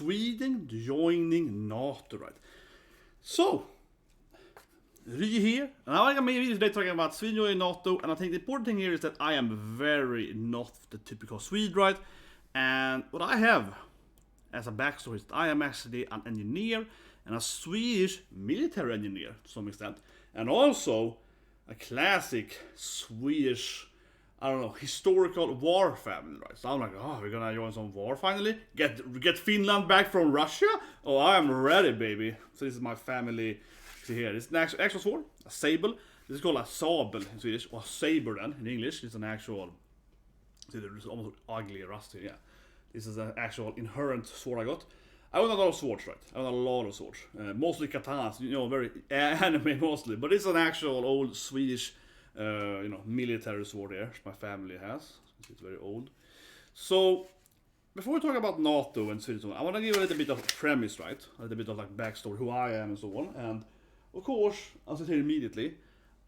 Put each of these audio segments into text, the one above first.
Sweden joining Nato, right? So, Ry here, and I am maybe today talking about Sweden joining Nato, and I think the important thing here is that I am very not the typical Swede, right? And what I have as a backstory is that I am actually an engineer and a Swedish military engineer to some extent, and also a classic Swedish, I don't know, historical war family, right? So I'm like, oh, we're gonna join some war finally? Get Finland back from Russia? Oh, I'm ready, baby. So this is my family. See here, it's an actual sword, a sable. This is called a sabel in Swedish, or saber then in English. It's an actual, see, it's almost ugly, rusty, yeah. This is an actual inherent sword I got. I own a lot of swords, right? I own a lot of swords. Mostly katanas, very anime mostly. But it's an actual old Swedish, military sword here, my family has. It's very old. So, before we talk about NATO and Sweden, I want to give a little bit of a premise, right? A little bit of like backstory, who I am and so on. And of course, I'll say here immediately,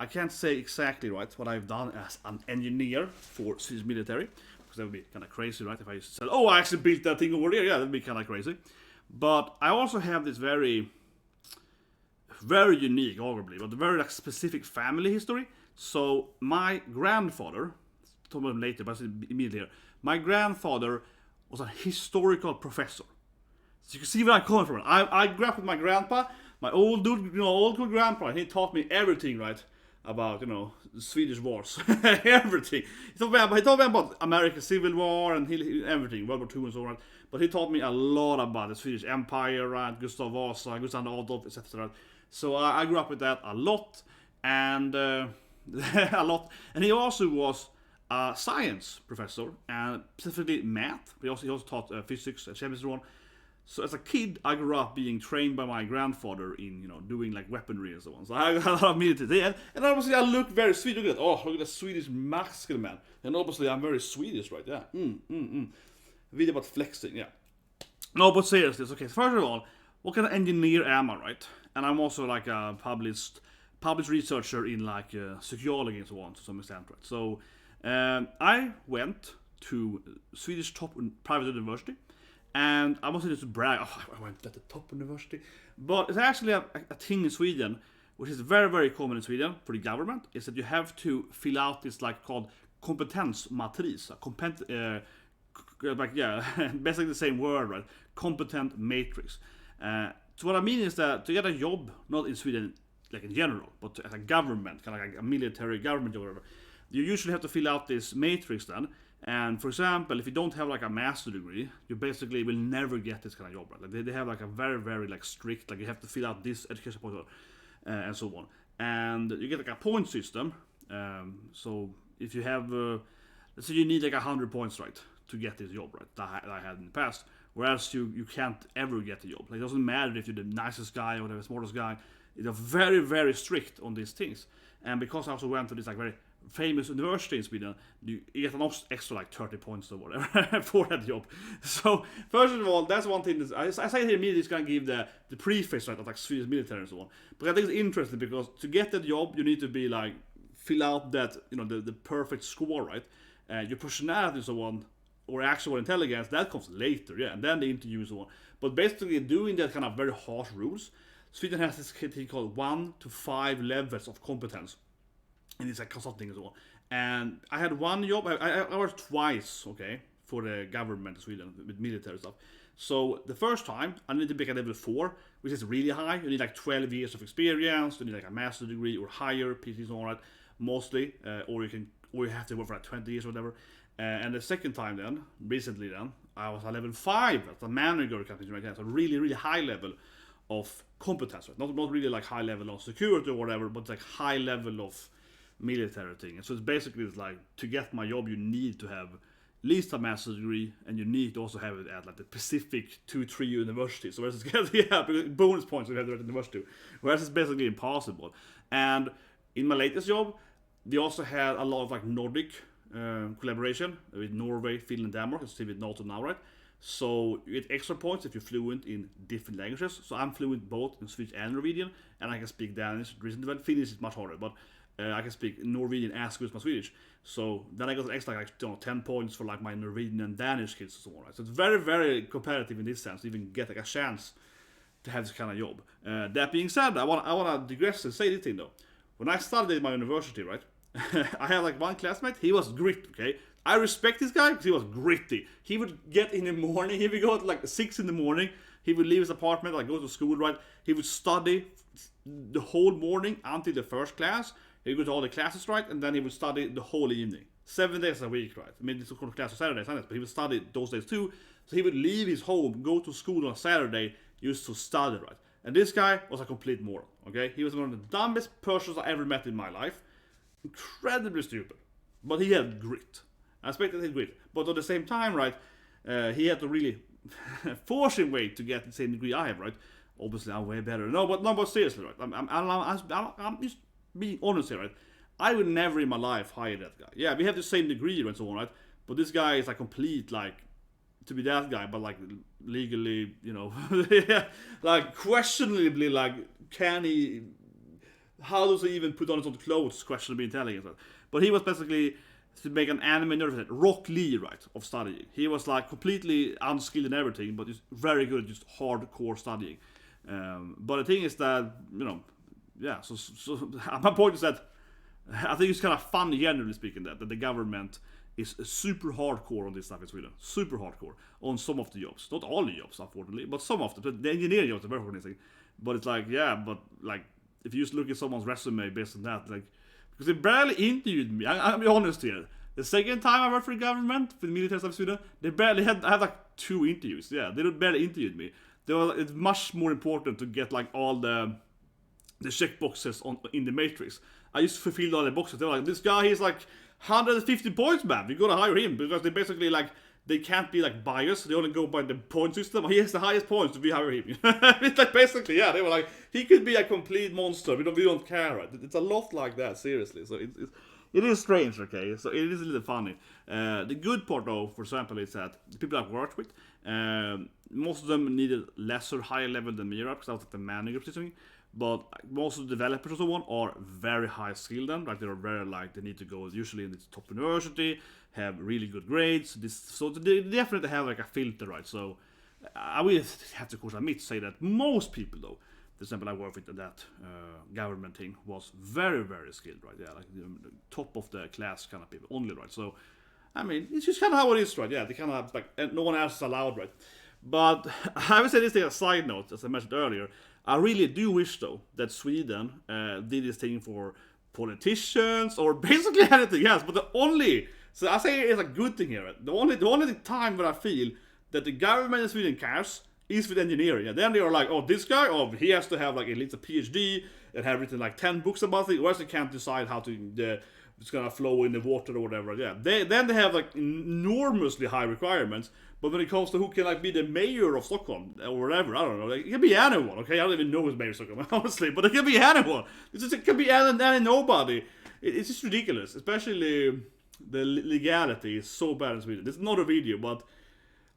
I can't say exactly right what I've done as an engineer for Swedish military, because that would be kind of crazy, right? If I said, oh, I actually built that thing over there, yeah, that'd be kind of crazy. But I also have this very, very unique, arguably, but very like specific family history. So my grandfather, talk about him later, but immediately here, my grandfather was a historical professor. So you can see where I'm coming from. I grew up with my grandpa, my old dude, old good grandpa. He taught me everything, right, about the Swedish wars, everything. He taught me about American Civil War and everything, World War II and so on. But he taught me a lot about the Swedish Empire, right, Gustav Vasa, Gustav Adolf, etc. So I grew up with that a lot, and a lot. And he also was a science professor, and specifically math. He also taught physics and chemistry one. So as a kid, I grew up being trained by my grandfather in, doing like weaponry and so on. So I got a lot of military. And obviously I look very Swedish. Look at that. Oh, look at the Swedish masculine man. And obviously I'm very Swedish, right? Yeah. Video about flexing, yeah. No, but seriously, okay. So first of all, what kind of engineer am I, right? And I'm also like a published researcher in like sociology and so on to some extent, right? So I went to Swedish top private university. And I wasn't just to brag, I went at the top university. But it's actually a thing in Sweden, which is very, very common in Sweden for the government, is that you have to fill out this like called kompetensmatris. Basically the same word, right? Competent matrix. So what I mean is that to get a job, not in Sweden like in general, but as a government, kind of like a military government or whatever, you usually have to fill out this matrix then. And for example, if you don't have like a master degree, you basically will never get this kind of job, right? Like they have like a very, very like strict, like you have to fill out this education point and so on. And you get like a point system. So if you have, let's say you need like 100 points, right, to get this job, right, that I had in the past. Whereas you can't ever get the job. Like it doesn't matter if you're the nicest guy or whatever, smartest guy. They're very, very strict on these things. And because I also went to this like very famous university in Sweden, you get an extra like 30 points or whatever for that job. So first of all, that's one thing that I say here immediately is going to give the preface, right, of like Swedish military and so on. But I think it's interesting because to get that job, you need to be like fill out that the perfect score, right? Your personality and so on, or actual intelligence, that comes later, yeah, and then the interview and so on. But basically doing that kind of very harsh rules, Sweden has this thing called 1 to 5 levels of competence. And it's like consulting and so on. And I had one job, I worked twice, okay, for the government of Sweden with military stuff. So the first time, I needed to be a level 4, which is really high. You need like 12 years of experience, you need like a master's degree or higher, PhDs and all that, mostly. Or you have to work for like 20 years or whatever. And the second time then, recently then, I was a level 5 as a manager company, right? So really, really high level of competence, right? Not really like high level of security or whatever, but like high level of military thing. So it's basically like to get my job, you need to have at least a master's degree, and you need to also have it at like the Pacific 2-3 university. So whereas it's because bonus points you have at the university, whereas it's basically impossible. And in my latest job, they also had a lot of like Nordic collaboration with Norway, Finland, Denmark. It's still with Nato now, right? So you get extra points if you're fluent in different languages. So I'm fluent both in Swedish and Norwegian, and I can speak Danish. Finnish is much harder, but I can speak Norwegian as good as my Swedish. So then I got an extra like 10 points for like my Norwegian and Danish skills and so on. Right? So it's very, very competitive in this sense to even get like a chance to have this kind of job. That being said, I want to digress and say this thing though. When I studied at my university, right, I had like one classmate. He was gritty. Okay, I respect this guy because he was gritty. He would get in the morning. He would go at like 6 in the morning. He would leave his apartment, like go to school, right? He would study the whole morning until the first class. He would go to all the classes, right? And then he would study the whole evening. 7 days a week, right? I mean, it's of course class on Saturdays, but he would study those days too. So he would leave his home, go to school on Saturday, used to study, right? And this guy was a complete moron, okay? He was one of the dumbest persons I ever met in my life. Incredibly stupid. But he had grit. I expected his grit. But at the same time, right, he had to really force his way to get the same degree I have, right? Obviously, I'm way better. No, but seriously, right? I'm just being honest here, right? I would never in my life hire that guy. Yeah, we have the same degree and so on, right? But this guy is like complete, like, to be that guy, but like legally, you know, like questionably, like, can he? How does he even put on his own clothes? Questionably intelligent, right? But he was basically to make an anime nerd, Rock Lee, right, of studying. He was like completely unskilled in everything, but just very good at just hardcore studying. But the thing is that, you know, yeah, so my point is that I think it's kind of funny, generally speaking, that the government is super hardcore on this stuff in Sweden. Super hardcore on some of the jobs. Not all the jobs, unfortunately, but some of them. The engineering jobs are very hard. But it's like, yeah, but like, if you just look at someone's resume based on that, like, because they barely interviewed me. I'll be honest here. The second time I worked for the government, for the military stuff in Sweden, they barely had, I had like 2 interviews. Yeah, they barely interviewed me. It's much more important to get like all the checkboxes in the matrix. I used to fulfill all the boxes. They were like, this guy, he's like 150 points, man. We gotta hire him because they basically like, they can't be like biased. They only go by the point system. He has the highest points, so we hire him. It's like basically, yeah. They were like, he could be a complete monster. We don't care. Right? It's a lot like that, seriously. So it is strange, okay. So it is a little funny. The good part, though, for example, is that the people I've worked with, most of them needed higher level than me, because I was like the manager position. But most of the developers and so on are very high skilled then, like they're very like they need to go usually in the top university, have really good grades. So they definitely have like a filter, right? So I will have to, of course, say that most people though, for example, I worked with that government thing was very, very skilled, right? Yeah, like the top of the class kind of people only, right? So I mean, it's just kind of how it is, right? Yeah, they kind of have like no one else is allowed, right? But I would say this thing as a side note, as I mentioned earlier. I really do wish, though, that Sweden did this thing for politicians or basically anything else. But so I say it's a good thing here. Right? The only time when I feel that the government in Sweden cares is with engineering. And then they are like, oh, this guy, oh, he has to have like at least a PhD and have written like 10 books about it, or else he can't decide how to it's gonna flow in the water or whatever. Yeah, then they have like enormously high requirements. But when it comes to who can like be the mayor of Stockholm or whatever, I don't know. Like, it can be anyone. Okay, I don't even know who's mayor of Stockholm, honestly. But it can be anyone. It can be any nobody. It's just ridiculous. Especially the legality is so bad in Sweden. This is not a video, but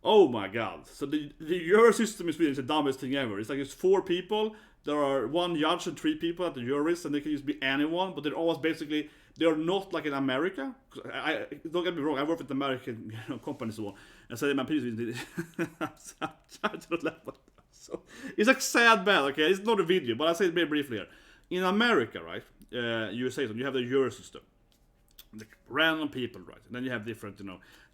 oh my god. So the jury system in Sweden is the dumbest thing ever. It's like it's 4 people. There are 1 judge and 3 people at the juries, and they can just be anyone. But they're always basically. They're not like in America. Don't get me wrong, I work with American companies and so on. And so my previous so it's like sad bad, okay? It's not a video, but I'll say it very briefly here. In America, right, USA, so you have the jury system. Like random people, right? And then you have different,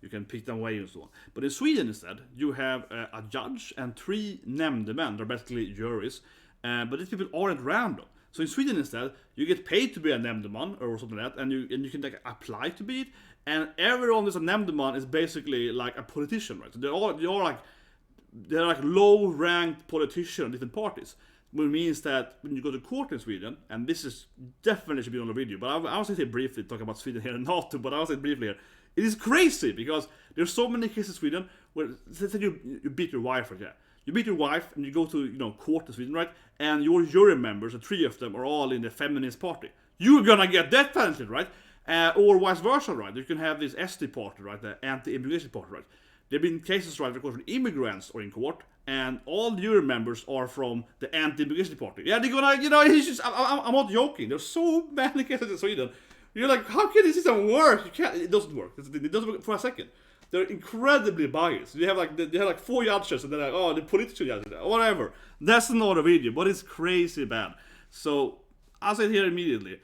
you can pick them away and so on. But in Sweden instead, you have a judge and 3 nämndemän. They're basically juries. But these people aren't random. So in Sweden instead, you get paid to be a nämndeman or something like that, and you can like apply to be it. And everyone who's a nämndeman is basically like a politician, right? So they're like low-ranked politicians in different parties. Which means that when you go to court in Sweden, and this is definitely should be on the video, but I'll say it briefly, talk about Sweden here and Nato, but I'll say it briefly here. It is crazy because there's so many cases in Sweden where say you beat your wife, right? Yeah. You beat your wife and you go to court in Sweden, right? And your jury members, the 3 of them, are all in the feminist party. You're gonna get death penalty, right? Or vice versa, right? You can have this SD party, right? The anti-immigration party, right? There have been cases, right, of course, when immigrants are in court, and all the jury members are from the anti-immigration party. Yeah, they're gonna, it's just, I'm not joking. There's so many cases in Sweden. You're like, how can this system work? It doesn't work. It doesn't work for a second. They're incredibly biased. They have like 4 judges, and they're like, oh, the political judges, whatever. That's another video, but it's crazy bad. So, I'll say it here immediately.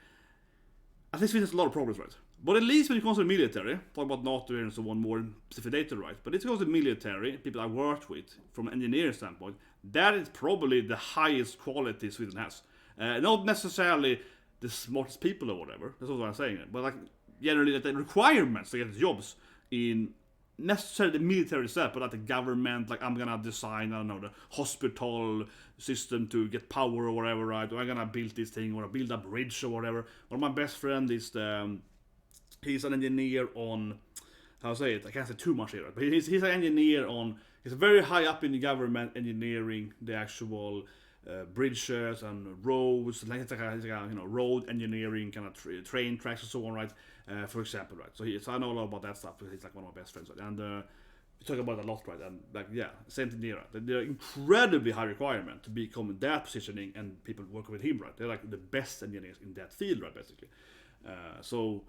I think Sweden has a lot of problems, right? But at least when it comes to the military, talk about Nato and so on, more specific data, right? But it comes to the military, people I worked with, from an engineering standpoint, that is probably the highest quality Sweden has. Not necessarily the smartest people or whatever, that's not what I'm saying, but like generally the requirements to get jobs in necessarily the military itself, but like the government, like I'm gonna design, I don't know, the hospital system to get power or whatever, right? Or I'm gonna build this thing, or build a bridge or whatever. One of my best friends is he's an engineer on, how to say it, I can't say too much here, but he's an engineer on, he's very high up in the government engineering the actual bridges and roads, like it's like a road engineering kind of train tracks and so on, right? For example, right? So I know a lot about that stuff because he's like one of my best friends, right? And we talk about it a lot, right? And like, yeah, same thing here. Right? They're incredibly high requirement to become in that positioning, and people working with him, right? They're like the best engineers in that field, right? Basically. So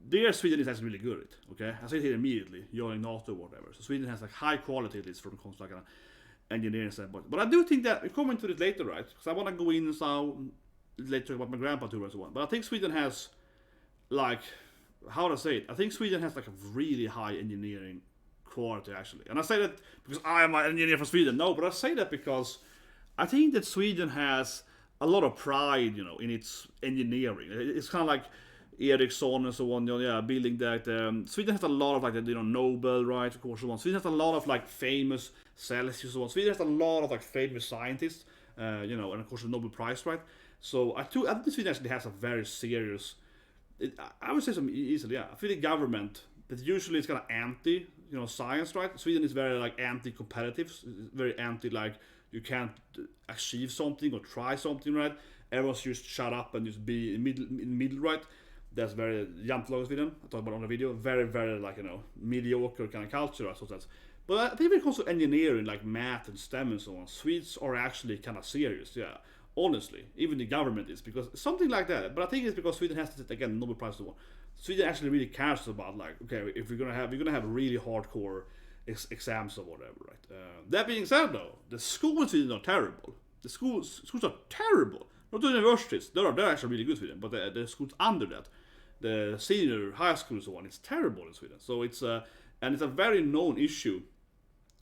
there, Sweden is actually really good at it. Okay, I say it here immediately. Joining Nato or whatever. So Sweden has like high quality at least from comes like an engineering standpoint. But I do think that we come into this later, right? Because I want to go in and later about my grandpa tour and so on. But I think Sweden has like, how to say it? I think Sweden has like a really high engineering quality actually. And I say that because I am an engineer from Sweden. No, but I say that because I think that Sweden has a lot of pride, in its engineering. It's kind of like Ericsson and so on, building that. Sweden has a lot of like Nobel, right? Of course, so on. Sweden has a lot of like famous Celsius and so on. Sweden has a lot of like famous scientists, and of course the Nobel Prize, right? So I think Sweden actually has a very serious. I would say some easily, yeah. I feel the government that usually is kind of anti, science, right? Sweden is very like anti-competitive, very anti like you can't achieve something or try something, right? Everyone's just shut up and just be in middle, right? That's very jantelag in Sweden. I talked about it on the video. Very, very like mediocre kind of culture. So that's. But I think when it comes to engineering, like math and STEM and so on, Swedes are actually kind of serious. Yeah, honestly, even the government is because something like that. But I think it's because Sweden has to again Nobel Prize to one. Sweden actually really cares about like okay, if we're gonna have really hardcore exams or whatever, right? That being said, though, the schools in Sweden are terrible. The schools are terrible. Not the universities, they're actually really good in Sweden, but the schools under that, the senior high school and so on, it's terrible in Sweden. So it's and it's a very known issue.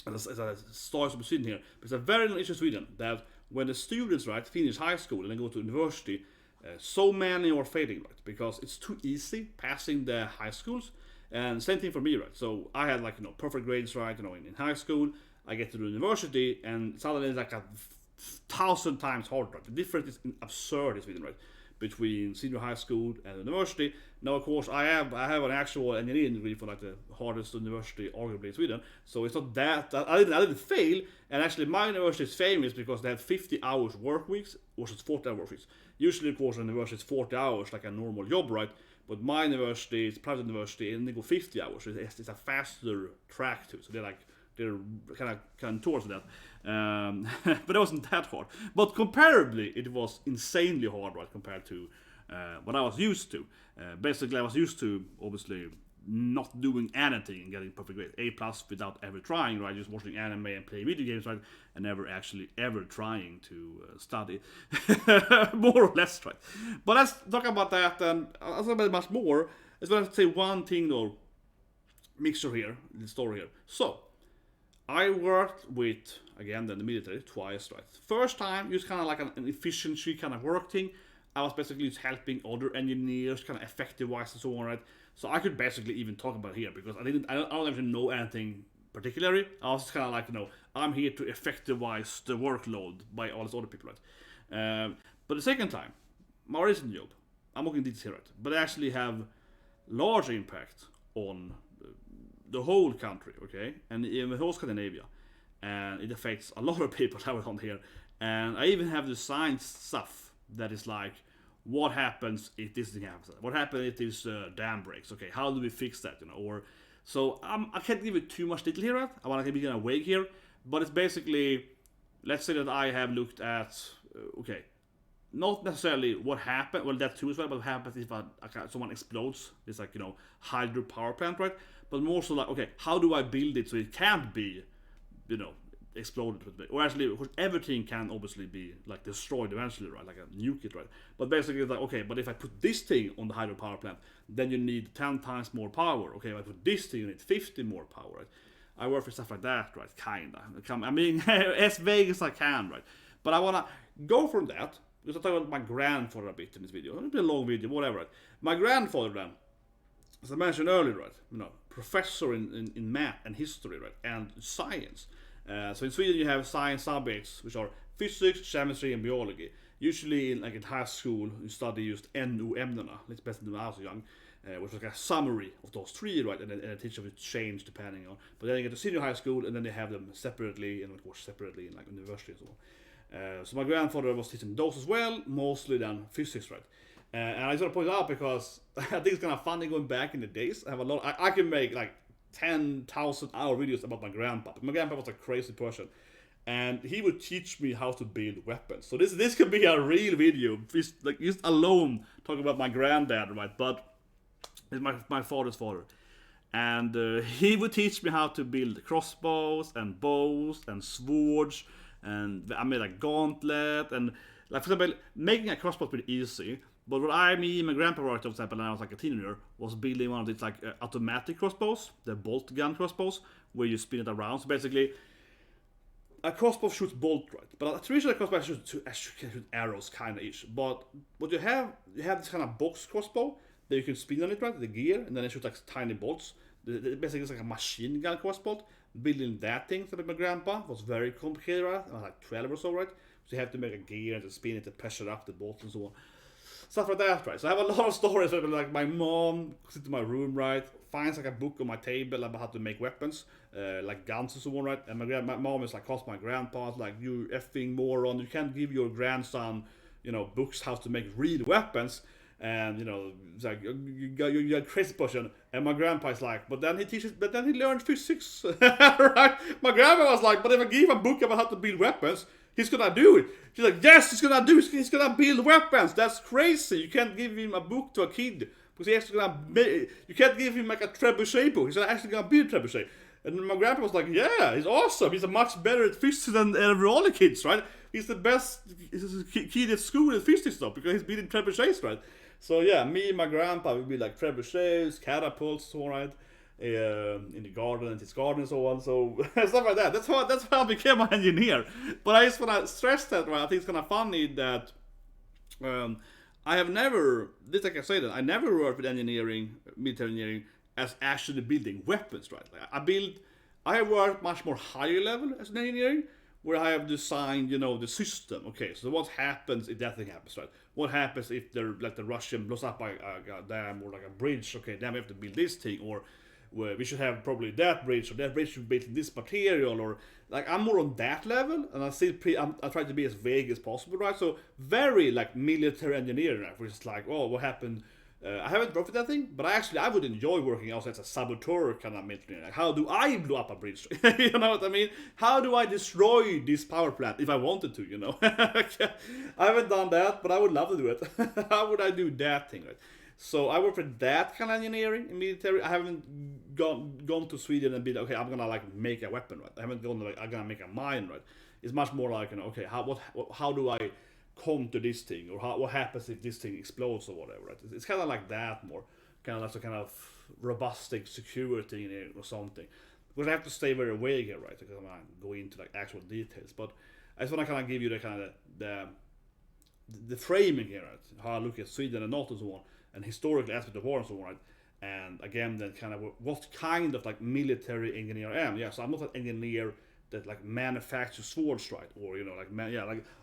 As I start with Sweden here, but it's a very known issue in Sweden that when the students finish high school and then go to university, so many are failing, right? Because it's too easy passing the high schools. And same thing for me, right? So I had like perfect grades, right? In high school, I get to the university, and suddenly it's like 1,000 times harder. The difference is absurd in Sweden, right? Between senior high school and university. Now, of course, I have an actual engineering degree for like the hardest university arguably in Sweden. So it's not that I didn't fail. And actually, my university is famous because they have 50 hours work weeks versus 40 hour work weeks. Usually, of course, an university is 40 hours like a normal job, right? But my university is private university and they go 50 hours. So it's a faster track too. So they're kind of towards that. But it wasn't that hard. But comparably, it was insanely hard, right, compared to what I was used to. Basically, I was used to, obviously, not doing anything and getting perfect grade. A+ without ever trying, right? Just watching anime and playing video games, right? And never actually ever trying to study. More or less, right? But let's talk about that, and I'll talk about it much more. I just want to say one thing, though, mixture here, the story here. So, I worked with, again, the military twice, right? First time, just kind of like an efficiency kind of work thing. I was basically just helping other engineers, kind of effective-wise and so on, right? So I could basically even talk about it here because I don't actually know anything particularly. I was just kind of like, I'm here to effective-wise the workload by all these other people, right? But the second time, my recent job, I'm working details here, right? But I actually have large impact on the whole country, okay? And even the whole Scandinavia. And it affects a lot of people that were on here. And I even have designed stuff that is like, what happens if this thing happens? What happens if this dam breaks? Okay, how do we fix that? Or So I can't give you too much detail here. I want to be kind of vague here, but it's basically, let's say that I have looked at, okay, not necessarily what happened, well that too as well, but what happens if someone explodes, it's like, hydro power plant, right? But more so like, okay, how do I build it so it can't be, exploded, or actually, of course, everything can obviously be like destroyed eventually, right? Like a nuke it, right? But basically, it's like, okay, but if I put this thing on the hydropower plant, then you need 10 times more power. Okay, if I put this thing, you need 50 more power, right? I work for stuff like that, right? Kinda. I mean, as vague as I can, right? But I wanna go from that because I talk about my grandfather a bit in this video. It'll be a long video, whatever. Right? My grandfather, then, as I mentioned earlier, right? Professor in math and history, right, and science. So in Sweden you have science subjects which are physics, chemistry, and biology. Usually in high school you study just NO-ämnena, lite bättre than when I was young, which was like a summary of those three, right? And a teacher would change depending on. But then you get to senior high school, and then they have them separately, and of course separately in like university and so on. So my grandfather was teaching those as well, mostly than physics, right? And I just want to point it out because I think it's kind of funny going back in the days. I have a lot. I can make like 10,000 hour videos about my grandpa. My grandpa was a crazy person, and he would teach me how to build weapons. So this could be a real video, just alone talking about my granddad, right? But it's my father's father, and he would teach me how to build crossbows and bows and swords, and I made a gauntlet, and like for example, making a crossbow is pretty easy. But what me and my grandpa worked, for example, when I was like a teenager, was building one of these like automatic crossbows, the bolt gun crossbows, where you spin it around. So basically, a crossbow shoots bolt, right? But a traditional crossbow shoots arrows, kind of ish. But what you have this kind of box crossbow that you can spin on it, right? The gear, and then it shoots like tiny bolts. Basically, it's like a machine gun crossbow. Building that thing for my grandpa was very complicated, right? I was like 12 or so, right? So you have to make a gear and spin it to pressure up the bolts and so on. Stuff like that, right? So I have a lot of stories where like my mom sits in my room, right? Finds like a book on my table about how to make weapons, like guns and so on, right? And my mom is like, calls my grandpa, like, you effing moron, you can't give your grandson, books how to make real weapons. And it's like you're a crazy person. And my grandpa is like, but then he learned physics, right? My grandpa was like, but if I give a book about how to build weapons, he's gonna do it. She's like, yes, he's gonna do it. He's gonna build weapons. That's crazy. You can't give him a book to a kid because he's actually gonna. You can't give him like a trebuchet book. He's actually gonna build a trebuchet. And my grandpa was like, yeah, he's awesome. He's a much better at physics than every other kids, right? He's the best kid at school at physics stuff because he's building trebuchets, right? So yeah, me and my grandpa would be like trebuchets, catapults, all right, in the garden and his garden and so on. So stuff like that. That's how I became an engineer. But I just want to stress that, right? I think it's kind of funny that I have never, like I say, that I never worked with engineering, military engineering, as actually building weapons, right? Like I have worked much more higher level as an engineering, where I have designed, the system. Okay, so what happens if that thing happens, right? What happens if the Russian blows up a dam or like a bridge? Okay, then we have to build this thing, or we should have probably that bridge, or that bridge should be built in this material, or like I'm more on that level, and I try to be as vague as possible, right? So very like military engineering, right? Which is like, oh, what happened? I haven't worked with that thing, but I would enjoy working also as a saboteur kind of military. Like, how do I blow up a bridge? You know what I mean? How do I destroy this power plant if I wanted to? I haven't done that, but I would love to do it. How would I do that thing, right? So I work for that kind of engineering in military. I haven't gone to Sweden and been okay, I'm gonna like make a weapon, right? I haven't gone like I'm gonna make a mine, right? It's much more like okay, how do I counter this thing, or what happens if this thing explodes or whatever, right? It's kind of like that more, kind of like some kind of robustic security in it or something. Because I have to stay very vague here, right? Because I'm gonna go into like actual details, but I just want to kind of give you the kind of the framing here, right? How I look at Sweden and Nato and so on, and historically aspect of war and so on, right? And again, then kind of what kind of like military engineer I am. Yeah, so I'm not an engineer that like manufactures swords, right? Or like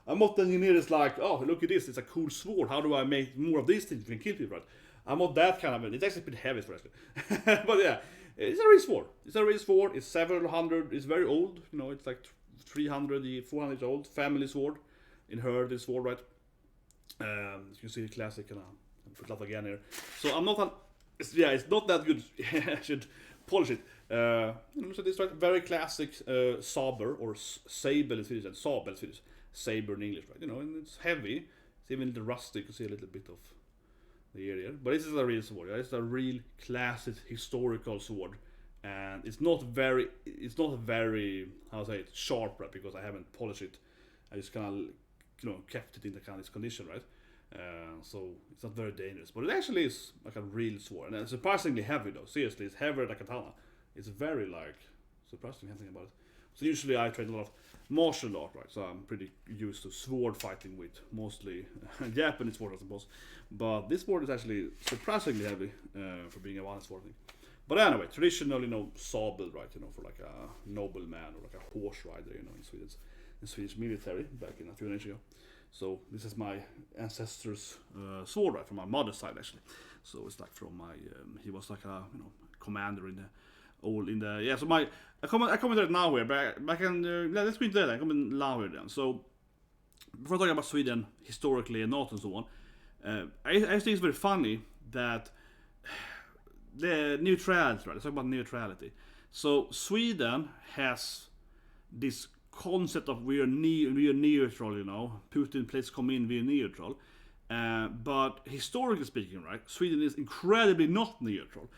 I'm not an engineer that's like, oh, look at this, it's a cool sword. How do I make more of these things we can kill people, right? I'm not that kind of. It's actually pretty heavy, especially. But yeah, it's a real sword. It's several hundred. It's very old. It's like 300, 400 years old. Family sword. Inherited sword, right? You can see the classic. And I put that again here. So I'm not an. It's not that good. I should polish it. So this right, very classic saber or sable in Swedish, and sabel in Swedish, saber in English, right? You know, and it's heavy. It's even a little rusty. You can see a little bit of the area, but this is a real sword. Right? It's a real classic historical sword, and it's not very how to say it, sharp, right? Because I haven't polished it. I just kind of kept it in the kind of this condition, right? So it's not very dangerous, but it actually is like a real sword, and it's surprisingly heavy though. Seriously, it's heavier than a katana. It's very like surprising something about it. So usually I train a lot of martial art, right? So I'm pretty used to sword fighting with mostly Japanese sword, I suppose. But this sword is actually surprisingly heavy for being a one sword thing. But anyway, traditionally, sabel, right? For like a nobleman or like a horse rider, in Swedish military back in a few years ago. So this is my ancestor's sword, right, from my mother's side actually. So it's like from my he was like a commander in the So I comment right now here, but I can let's go into that. I comment now here then. So before talking about Sweden historically and Nato and so on, I think it's very funny that the neutrality, right? Let's talk about neutrality. So Sweden has this concept of we are neutral, Putin please come in, we are neutral. But historically speaking, right, Sweden is incredibly not neutral.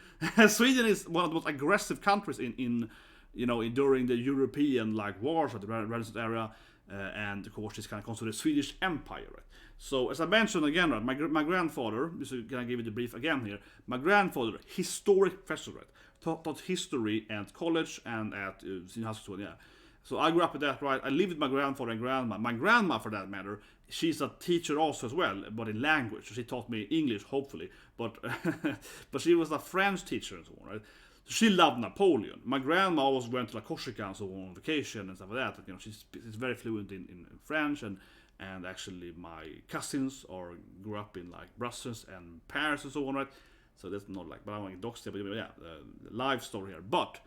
Sweden is one of the most aggressive countries in during the European wars at the Renaissance era, and of course this kind of comes to the Swedish Empire, right? So as I mentioned again, right, my grandfather, just can I give you the brief again here? My grandfather, historic professor, right, taught history at college and at senior high school, yeah. So I grew up with that, right? I lived with my grandfather and grandma. My grandma, for that matter, she's a teacher also as well, but in language. So she taught me English, hopefully, but but she was a French teacher and so on, right? So she loved Napoleon. My grandma always went to Corsica and so on vacation and stuff like that. She's very fluent in French, and actually my cousins grew up in Brussels and Paris and so on, right? So that's not but I don't want to dox there, but yeah, the live story here, but.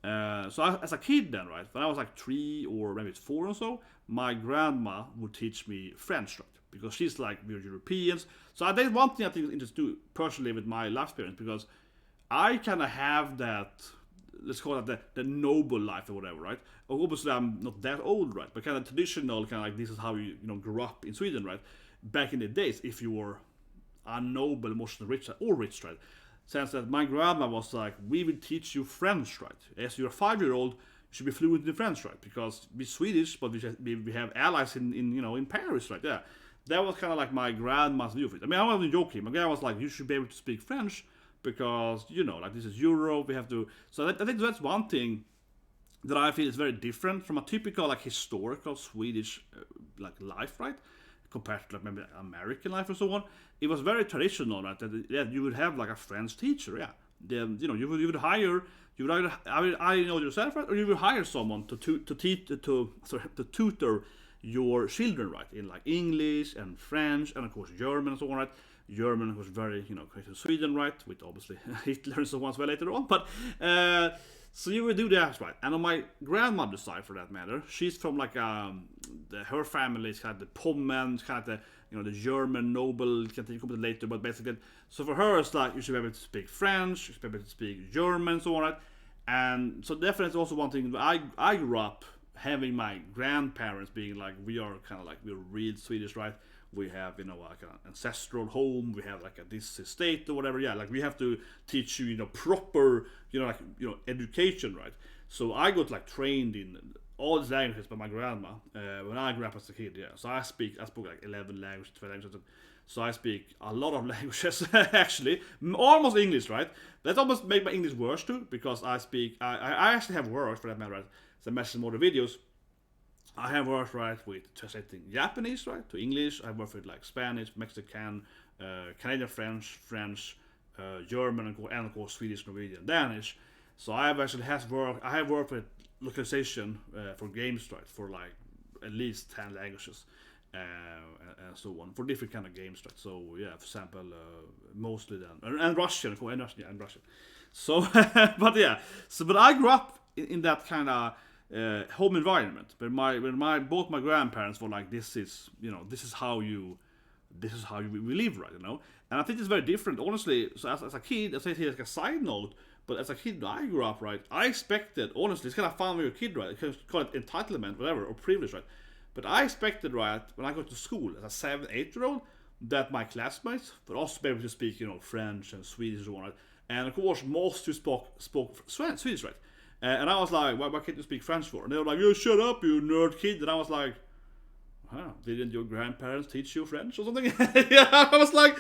So as a kid then, right, when I was 3 or maybe 4 or so, my grandma would teach me French, right, because she's we're Europeans. So that's one thing I think is interesting personally with my life experience, because I kind of have that, let's call it the noble life or whatever, right? Obviously I'm not that old, right, but kind of traditional, this is how you grew up in Sweden, right? Back in the days, if you were a noble, emotionally rich or rich, right? Since that my grandma was we will teach you French, right? As you're a 5-year-old, you should be fluent in French, right? Because we're Swedish, but we have allies in Paris, right? Yeah, that was kind of my grandma's view of it. I mean, I wasn't joking. My grandma was you should be able to speak French because this is Europe. We have to. So I think that's one thing that I feel is very different from a typical historical Swedish life, right? Compared to maybe American life or so on. It was very traditional, right? That you would have a French teacher, yeah. Then you would hire, you would either know yourself, right, or you would hire someone to tutor your children, right, in English and French and of course German and so on, right. German was very connected to Sweden, right, with obviously Hitler and so on as well later on, but so you would do that, right? And on my grandmother's side, for that matter, she's from her family is kind of the Pommern, kind of the German noble. Can think about it later, but basically, so for her it's you should be able to speak French, you should be able to speak German, and so on, right? And so definitely also one thing. I grew up having my grandparents being we are kind of we're real Swedish, right? We have an ancestral home, we have this estate or whatever, yeah, we have to teach you proper education, right? So I got trained in all these languages by my grandma when I grew up as a kid, yeah. So I spoke 11 languages, 12 languages, so I speak a lot of languages actually, almost English, right? That almost make my English worse too, because I actually have words, for that matter, right? As I mentioned in more videos, I have worked, right, with translating Japanese, right, to English. I've worked with Spanish, Mexican, Canadian French, German, and of course Swedish, Norwegian, Danish. So I have worked with localization for games, right, for at least 10 languages and so on, for different kind of games, right. So yeah, for example, mostly then and Russian, and Russian. So but yeah, but I grew up in that kind of home environment, but both my grandparents were this is how we live, right, and I think it's very different, honestly. So as a kid, I say here as a side note, But as a kid, I grew up, right, I expected, honestly, it's kind of fun when you're a kid, right? You can call it entitlement, whatever, or privilege, right? But I expected, right, when I got to school as a 7, 8-year-old, that my classmates would also be able to speak, French and Swedish and so on, right? And of course, most who spoke Swedish, right? And I was like, why can't you speak French for? And they were like, you shut up, you nerd kid. And I was like, huh, didn't your grandparents teach you French or something? Yeah, I was like,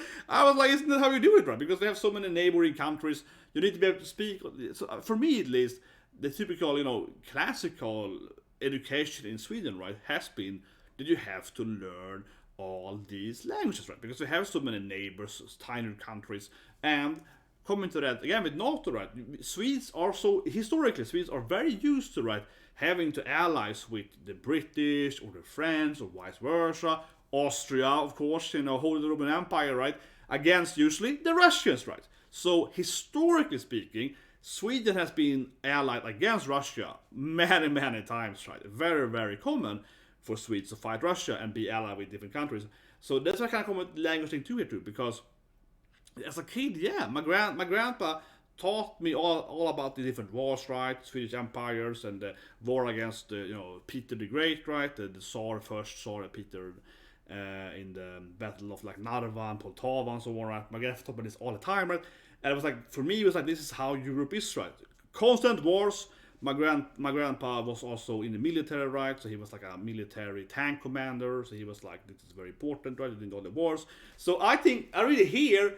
isn't that how you do it, right? Because we have so many neighboring countries, you need to be able to speak. So for me, at least, the typical, classical education in Sweden, right, has been that you have to learn all these languages, right? Because we have so many neighbors, tiny countries, and coming to that again with Nato, right? Swedes are very used to, right, having to allies with the British or the French or vice versa, Austria, of course, Holy Roman Empire, right, against usually the Russians, right? So historically speaking, Sweden has been allied against Russia many, many times, right? Very, very common for Swedes to fight Russia and be allied with different countries. So that's a kind of common language thing too here too, because as a kid, yeah, my grandpa taught me all about the different wars, right? Swedish empires and the war against Peter the Great, right? The first Tsar Peter in the battle of like Narva and Poltava and so on, right? My grandpa taught me this all the time, right? And it was like, for me, it was like, this is how Europe is, right? Constant wars. My grandpa was also in the military, right? So he was like a military tank commander. So he was like, this is very important, right? In all the wars. So I think I really hear,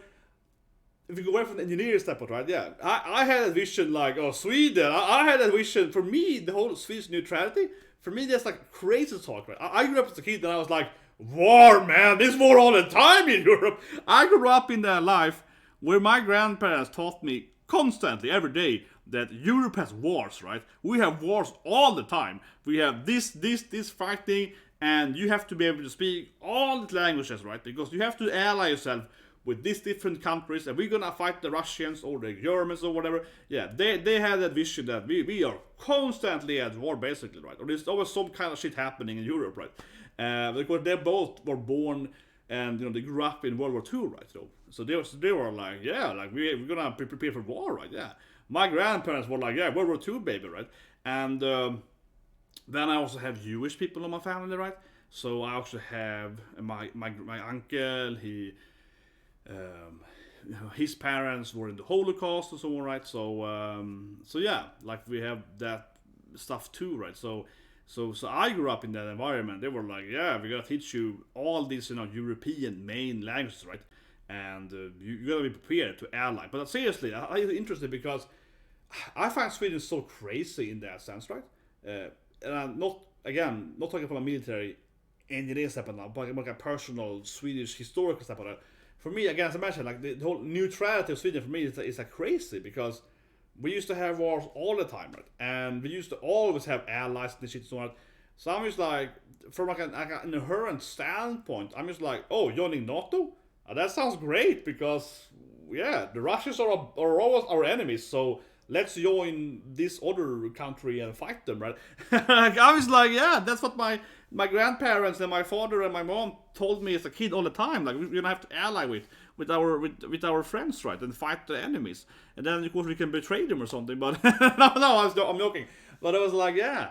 if you go away from the engineering standpoint, right? Yeah, I had a vision like, oh, Sweden. I had a vision. For me, the whole Swedish neutrality, for me, that's like crazy talk, right? I grew up as a kid and I was like, war, man. There's war all the time in Europe. I grew up in that life where my grandparents taught me constantly, every day, that Europe has wars, right? We have wars all the time. We have this fighting, and you have to be able to speak all the languages, right? Because you have to ally yourself with these different countries, and we're gonna fight the Russians or the Germans or whatever. Yeah, they had that vision that we are constantly at war, basically, right? Or there's always some kind of shit happening in Europe, right? Because they both were born and they grew up in World War II, right? So they were like, yeah, like we're gonna prepare for war, right? Yeah. My grandparents were like, yeah, World War II, baby, right? And then I also have Jewish people in my family, right? So I also have my uncle. His parents were in the Holocaust and so on, right? So yeah, like we have that stuff too, right? So I grew up in that environment. They were like, yeah, we gotta teach you all these European main languages, right? And you gotta be prepared to ally. But seriously, I'm interested because I find Sweden so crazy in that sense, right? And I'm not talking from a military engineering standpoint now, but like a personal Swedish historical standpoint. For me, again, as I mentioned, like the whole neutrality of Sweden for me is like crazy because we used to have wars all the time, right? And we used to always have allies and shit and so on. So I'm just like, from like an inherent standpoint, I'm just like, oh, joining NATO? That sounds great because, yeah, the Russians are always our enemies, so let's join this other country and fight them, right? I was like, yeah, that's what my grandparents and my father and my mom told me as a kid all the time. Like, we're gonna have to ally with our friends, right, and fight the enemies, and then of course we can betray them or something. But no, I'm joking. But I was like, yeah.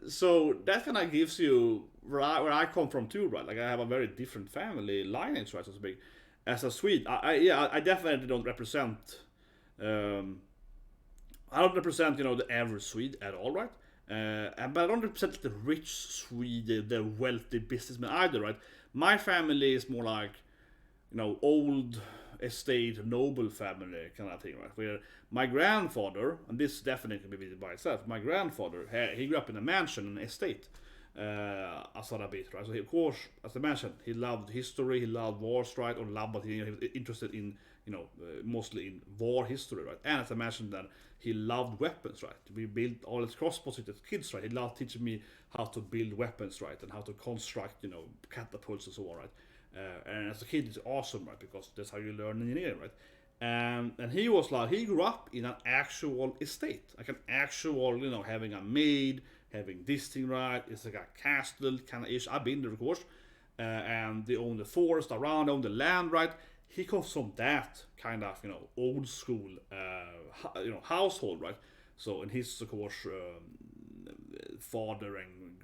So that kind of gives you where I come from too, right? Like I have a very different family lineage, right, so to speak. As a Swede, I definitely don't represent. I don't represent the average Swede at all, right? But I don't represent the rich Swede, the wealthy businessman either, right? My family is more like old estate noble family kind of thing, right? Where my grandfather, and this definitely can be visited by itself, my grandfather, he grew up in a mansion, an estate, a bit, right? So he, of course, as I mentioned, he loved history, he loved wars, right? Or loved, but he was interested in, mostly in war history, right? And as I mentioned, that he loved weapons, right? We built all his crossbows as kids, right? He loved teaching me how to build weapons, right? And how to construct, catapults and so on, right? And as a kid, it's awesome, right? Because that's how you learn engineering, right? And he was like, he grew up in an actual estate, like an actual, having a maid, having this thing, right? It's like a castle kind of ish. I've been there, of course. And they own the forest around, they own the land, right? he comes from that kind of old school household, right? So, and his of course father and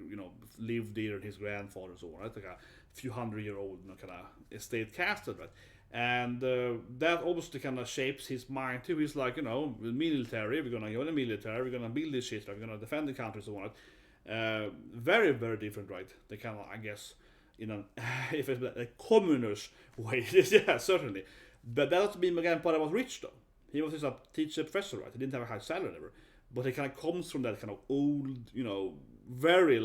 lived there, and his grandfather and so on, right? Like a few 100-year-old kind of estate castle, right? And that obviously kind of shapes his mind too. He's like, military, we're gonna go in the military, we're gonna build this shit, right? We're gonna defend the country, so on, right? Very, very different, right? They kind of, I guess, if it's a communist way, yeah, certainly. But that doesn't mean my grandfather was rich though. He was just a teacher professor, right? He didn't have a high salary ever. But he kind of comes from that kind of old, very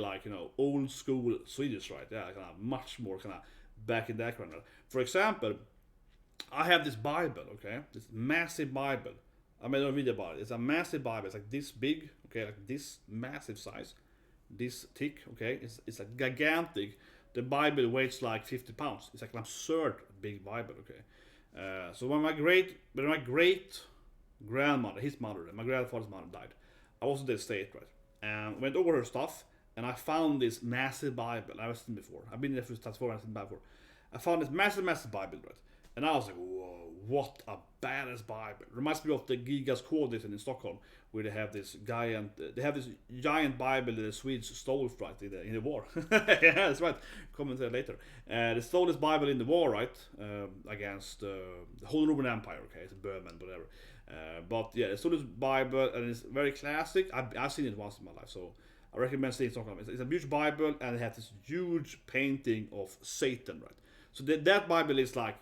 old school Swedish, right? Yeah, kind of much more kind of back in that corner. For example, I have this Bible, okay? This massive Bible. I made a video about it. It's a massive Bible. It's like this big, okay? Like this massive size. This thick, okay? It's a gigantic. The Bible weighs like 50 pounds. It's like an absurd big Bible, okay? So when my great grandmother, his mother, my grandfather's mother died, I was in the state, right? And went over her stuff, and I found this massive Bible. I've seen before. I've been there for before. I've seen before. I found this massive Bible, right? And I was like, whoa, what a badass Bible. Reminds me of the Gigas Kodis in Stockholm, where they have this giant Bible that the Swedes stole, right, in the war. Yeah, that's right. Comment there later. They stole this Bible in the war, right, against the whole Roman Empire, okay, it's Burman, whatever. But yeah, they stole this Bible, and it's very classic. I've seen it once in my life, so I recommend seeing it in Stockholm. It's a huge Bible, and it has this huge painting of Satan, right? So that Bible is like,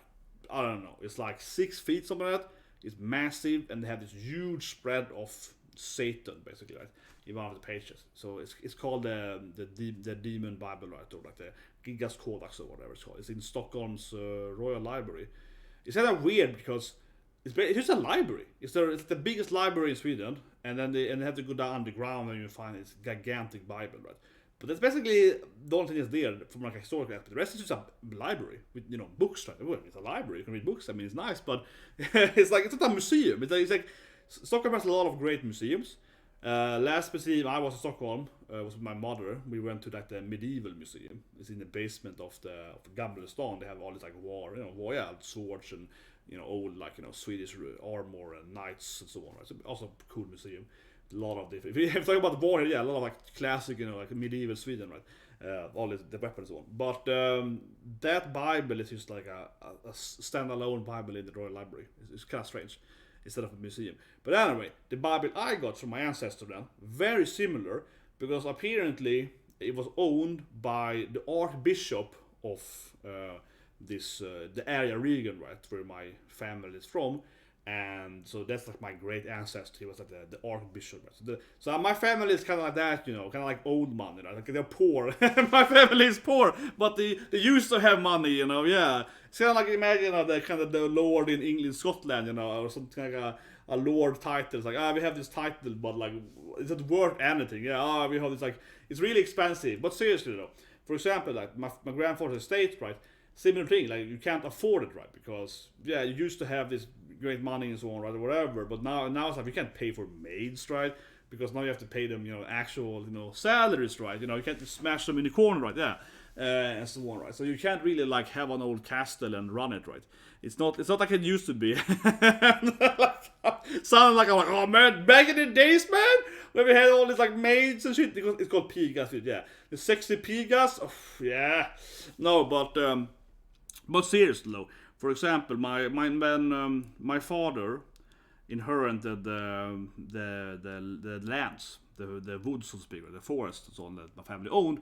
I don't know, it's like 6 feet, something like that. It's massive, and they have this huge spread of Satan, basically, right, in one of the pages. So it's called the Demon Bible, right, or like the Gigas Codex or whatever it's called. It's in Stockholm's Royal Library. It's kind of weird because it's just a library. It's the biggest library in Sweden, and then they have to go down underground and you find this gigantic Bible, right? But that's basically the only thing that's there from like a historical aspect. The rest is just a library with books. Right? Well, it's a library. You can read books. I mean, it's nice, but it's not a museum. It's like Stockholm has a lot of great museums. Last museum I was in Stockholm was with my mother. We went to the medieval museum. It's in the basement of the Gamla Stan. They have all this like swords and old Swedish armor and knights and so on. Right? So also a cool museum. A lot of different. If you talk about the border, yeah, a lot of like classic, like medieval Sweden, right? All the weapons and so on. But that Bible is just like a standalone Bible in the Royal Library. It's kind of strange, instead of a museum. But anyway, the Bible I got from my ancestor then, very similar, because apparently it was owned by the Archbishop of the area region, right, where my family is from. And so that's like my great ancestor. He was like the Archbishop. Right? So my family is kind of like that, kind of like old money. Right? Like they're poor. My family is poor, but they used to have money. Yeah. It's kind of like imagine the lord in England, Scotland, or something like a lord title. It's like we have this title, but like it's not worth anything. Yeah. We have this like it's really expensive. But seriously though, for example, like my grandfather's estate, right? Similar thing. Like you can't afford it, right? Because you used to have this great money and so on, right, or whatever. But now it's like you can't pay for maids, right? Because now you have to pay them, actual, salaries, right? You can't just smash them in the corner, right? Yeah, and so on, right? So you can't really like have an old castle and run it, right? It's not like it used to be. Sounded like I'm like, oh man, back in the days, man, when we had all these like maids and shit. It's called pigas, yeah, the sexy pigas. Oh, yeah, no, but seriously though. For example, my father inherited the lands, the woods, so to speak, the forests, and so on that my family owned.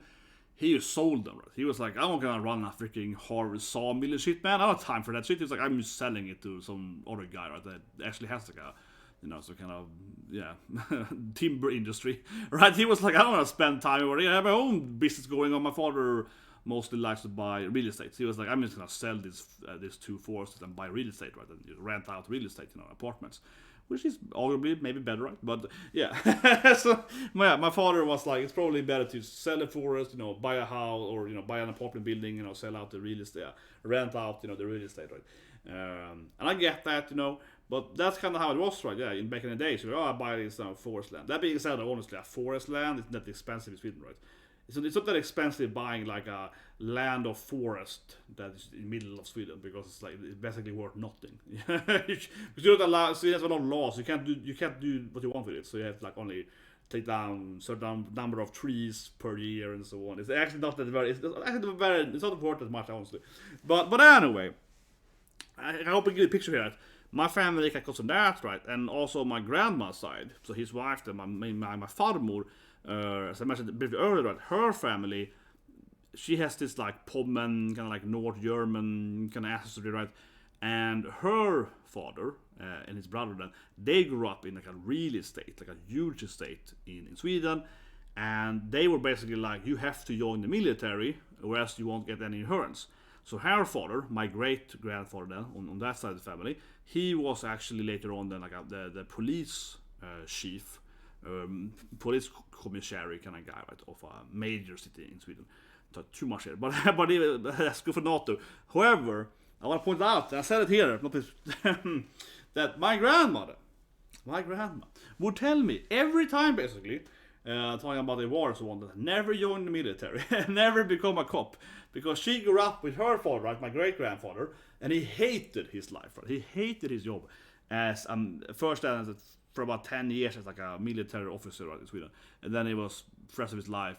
He just sold them. Right? He was like, I'm not gonna run a freaking harvest sawmill and shit, man. I don't have time for that shit. He's like, I'm just selling it to some other guy, right? That actually has like a, some kind of timber industry, right? He was like, I don't want to spend time over here. I have my own business going on. My father mostly likes to buy real estate. So he was like, I'm just gonna sell these two forests and buy real estate, right? And just rent out real estate, apartments, which is arguably maybe better, right? But yeah, so my father was like, it's probably better to sell a forest, buy a house, or buy an apartment building, sell out the real estate, rent out, the real estate, right? And I get that, but that's kind of how it was, right? Yeah, back in the day, so I buy this forest land. That being said, honestly, a forest land is not expensive in Sweden, right? it's not that expensive buying like a land or forest that is in the middle of Sweden, because it's basically worth nothing. Because you don't allow, Sweden has a lot of laws. You can't do what you want with it. So you have to like only take down certain number of trees per year and so on. It's actually not that very. It's not worth as much, honestly. But anyway, I hope I get a picture here. My family can cause that, right? And also my grandma's side, so his wife, my farmor, as I mentioned a bit earlier, right? Her family, she has this like Pommern, kind of like North German kind of ancestry, right? And her father and his brother, then they grew up in like a real estate, like a huge estate in Sweden, and they were basically like, you have to join the military, or else you won't get any insurance. So her father, my great grandfather then, on that side of the family, he was actually later on then like the police chief, police commissary kind of guy, right, of a major city in Sweden. Not too much here, but that's good for Nato. However, I want to point out, and I said it here, that my grandma would tell me every time, basically, talking about the war and so on, that never join the military, never become a cop, because she grew up with her father, right, my great grandfather, and he hated his life, right? He hated his job as first for about 10 years as like a military officer, right, in Sweden, and then he was for the rest of his life,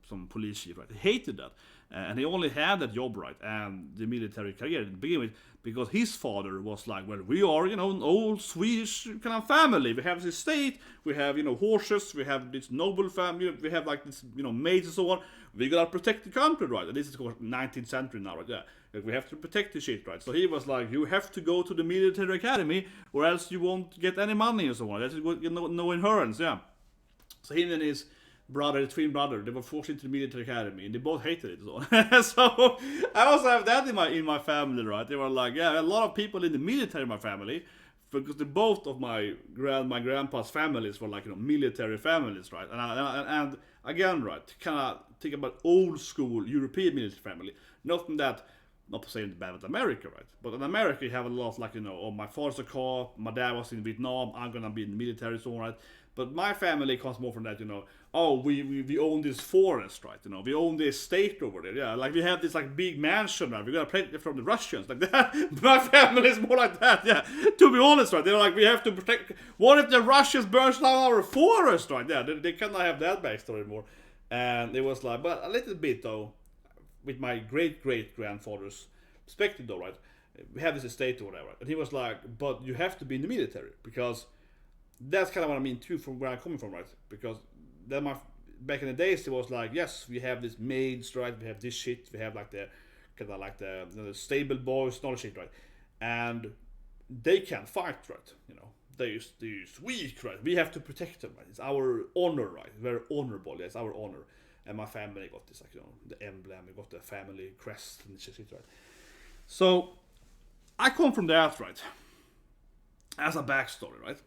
some police chief, right? He hated that, and he only had that job, right, and the military career to begin with, because his father was like, well, we are, an old Swedish kind of family. We have this estate, we have, horses, we have this noble family, we have like this, maids and so on. We gotta protect the country, right? And this is, of course, 19th century now, right? Yeah, like, we have to protect the shit, right? So he was like, you have to go to the military academy, or else you won't get any money and so on. That's no insurance, yeah. So him and his twin brother, they were forced into the military academy, and they both hated it. So I also have that in my family, right? They were like, yeah, a lot of people in the military in my family, because both of my grandpa's families were like military families, right? And again, right, kind of think about old school European military family. Not saying bad with America, right? But in America, you have a lot of like, oh, my father's a cop, my dad was in Vietnam, I'm gonna be in the military, so on, right? But my family comes more from that, oh, we own this forest, right? We own this state over there, yeah. Like we have this like big mansion, right? We gotta protect it from the Russians, like that. My family is more like that, yeah. To be honest, right? They're like, we have to protect. What if the Russians burns down our forest, right? Yeah, they cannot have that backstory anymore. And it was like, but a little bit though, with my great grandfather's perspective though, right? We have this estate or whatever, and he was like, but you have to be in the military, because that's kind of what I mean too, from where I'm coming from, right? Because then back in the days, it was like, yes, we have this maids, right? We have this shit. We have like the kind of like the stable boys, and all the shit, right? And they can't fight, right? They use weak, right? We have to protect them, right? It's our honor, right? Very honorable. It's our honor. And my family got this, like the emblem. We got the family crest and shit, right? So I come from that, right? As a backstory, right?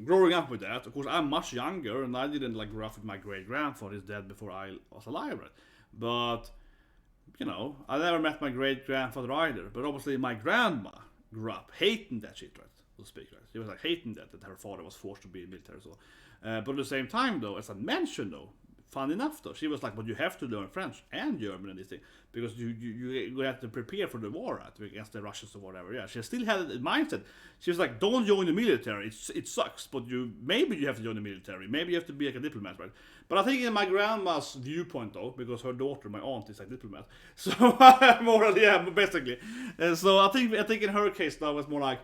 Growing up with that, of course, I'm much younger, and I didn't like grow up with my great grandfather. He's dead before I was alive, right? But I never met my great grandfather either. But obviously, my grandma grew up hating that shit, right? So to speak, right? She was like hating that her father was forced to be in the military. So, but at the same time, though, as I mentioned, though, fun enough, though, she was like, but you have to learn French and German and this thing, because you have to prepare for the war, right, against the Russians or whatever. Yeah, she still had a mindset. She was like, don't join the military. It sucks, but maybe you have to join the military. Maybe you have to be like a diplomat, right? But I think in my grandma's viewpoint, though, because her daughter, my aunt, is a diplomat, so basically. So I think in her case, though, it was more like,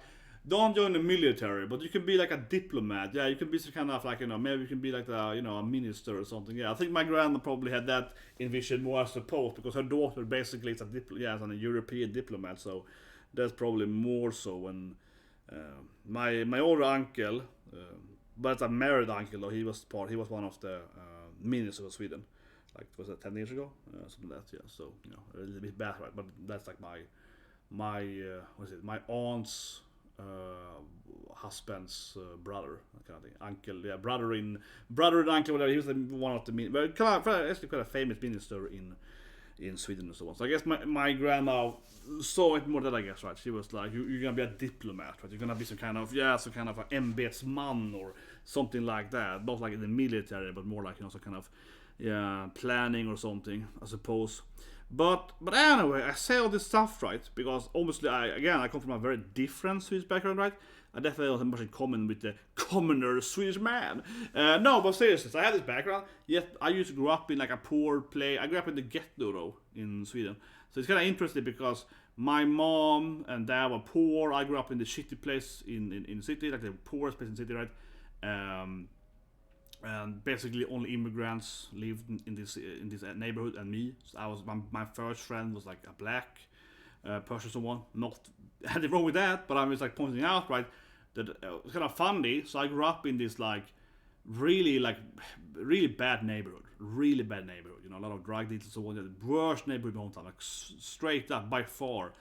don't join the military, but you can be like a diplomat. Yeah, you can be some kind of like, maybe you can be like a minister or something. Yeah, I think my grandma probably had that envisioned more, I suppose, because her daughter basically is a European diplomat. So that's probably more so. When my older uncle, but it's a married uncle though, he was one of the ministers of Sweden. Like, was that 10 years ago? Something like that. Yeah. So a little bit bad, right? But that's like my aunt's husband's brother, kind of thing. Uncle, yeah, brother and uncle, whatever. He was one of the actually quite a famous minister in Sweden and so on. So I guess my grandma saw it more that, I guess, right? She was like, you're gonna be a diplomat, right? You're gonna be some kind of an ämbetsman or something like that. Not like in the military, but more like some kind of planning or something, I suppose. But anyway, I say all this stuff, right? Because obviously, I come from a very different Swedish background, right? I definitely don't have much in common with the commoner Swedish man. No, but seriously, so I have this background. Yet I used to grow up in like a poor place. I grew up in the ghetto though in Sweden, so it's kind of interesting because my mom and dad were poor. I grew up in the shitty place in the city, like the poorest place in the city, right? And basically only immigrants lived in this neighborhood and me. So I was my first friend was like a black person, someone. Not anything wrong with that, but I was like pointing out, right, that it's kind of funny. So I grew up in this really bad neighborhood, You know, a lot of drug dealers and so on. The worst neighborhood in my hometown, like straight up by far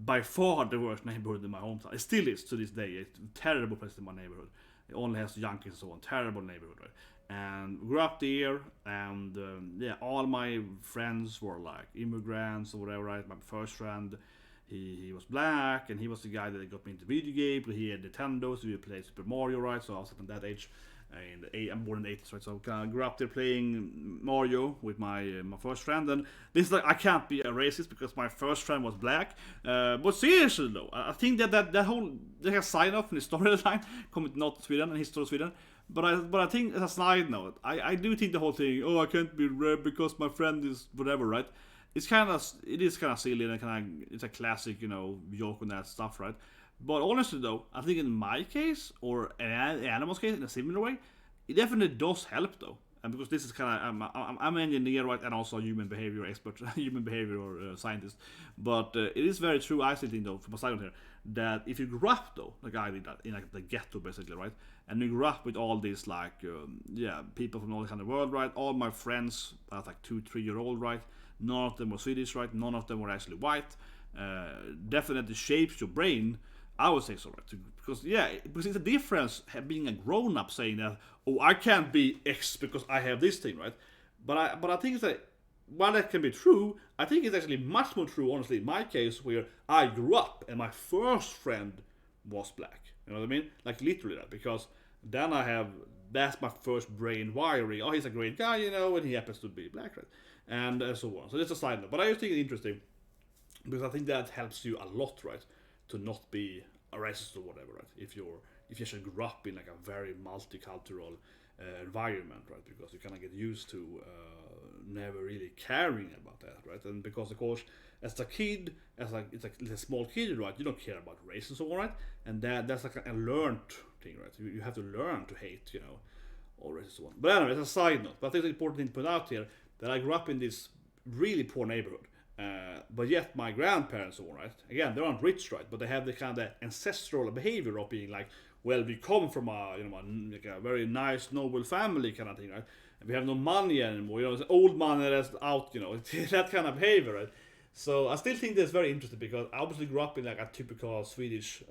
the worst neighborhood in my hometown. It still is to this day. It's a terrible place in my neighborhood. It only has junkies and so on. Terrible neighborhood, right? And grew up there, and all my friends were like immigrants or whatever, right? My first friend, he was black, and he was the guy that got me into video games. He had Nintendo, so we played Super Mario, right? So I was at that age. I'm born in the 80s, right? So I grew up there playing Mario with my first friend, and this is like, I can't be a racist because my first friend was black. But seriously though, I think that whole like a sign off in the storyline coming not to Sweden and history of Sweden. But I think as a side note, I do think the whole thing, oh, I can't be red because my friend is whatever, right? It is kind of silly, and it's a classic, you know, joke on that stuff, right? But honestly though, I think in my case, or an animal's case in a similar way, it definitely does help though. And because this is kind of, I'm an engineer, right, and also a human behavior expert, human behavior scientist. But it is very true, I still think though, from a side here, that if you grew up though, like I did, in like the ghetto basically, right, and you grew up with all these like, people from all kind of world, right, all my friends, I was like 2-3 year old, right, none of them were Swedish, right, none of them were actually white, definitely shapes your brain. I would say so, right? Because it's a difference being a grown-up saying that, oh, I can't be X because I have this thing, right? But I think it's that while that can be true, I think it's actually much more true, honestly, in my case, where I grew up and my first friend was black. You know what I mean? Like literally that, because then that's my first brain wiring. Oh, he's a great guy, you know, and he happens to be black, right? And so on. So that's a side note. But I just think it's interesting because I think that helps you a lot, right? To not be a racist or whatever, right? If you actually grew up in like a very multicultural environment, right? Because you kind of get used to never really caring about that, right? And because of course, as a kid, it's a small kid, right? You don't care about race and so on, right? And that's like a learned thing, right? You have to learn to hate, you know, all race and so on. But anyway, as a side note, but I think it's important thing to put out here that I grew up in this really poor neighborhood. But yet my grandparents, all right, again, they aren't rich, right, but they have the kind of ancestral behavior of being like, well, we come from like a very nice noble family kind of thing, right, and we have no money anymore, you know, it's old money that's out, you know, that kind of behavior, right. So I still think that's very interesting because I obviously grew up in like a typical Swedish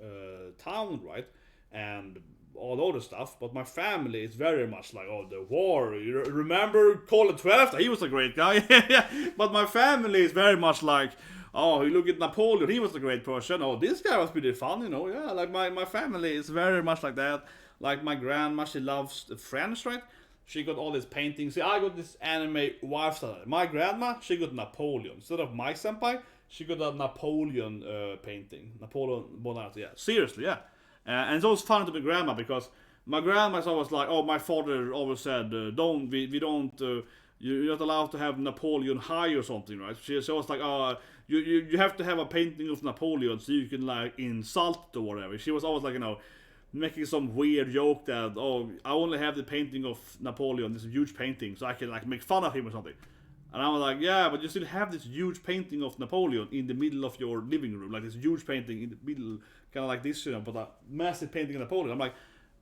town, right, and all other stuff, but my family is very much like, oh, the war, you remember Karl XII? He was a great guy. Yeah. But my family is very much like, oh, you look at Napoleon, he was a great person. Oh, this guy was pretty fun, you know. Yeah, like my family is very much like that. Like my grandma, she loves the French, right? She got all these paintings. See, I got this anime wife style. My grandma, she got Napoleon. Instead of my senpai, she got a Napoleon painting. Napoleon Bonaparte, yeah. Seriously, yeah. And it's always funny to my grandma because my grandma's always like, oh, my father always said, you're not allowed to have Napoleon high or something, right? She's always like, oh, you have to have a painting of Napoleon so you can like insult or whatever. She was always like, you know, making some weird joke that, oh, I only have the painting of Napoleon, this huge painting, so I can like make fun of him or something. And I was like, yeah, but you still have this huge painting of Napoleon in the middle of your living room. Like this huge painting in the middle, kind of like this, you know, but a massive painting of Napoleon. I'm like,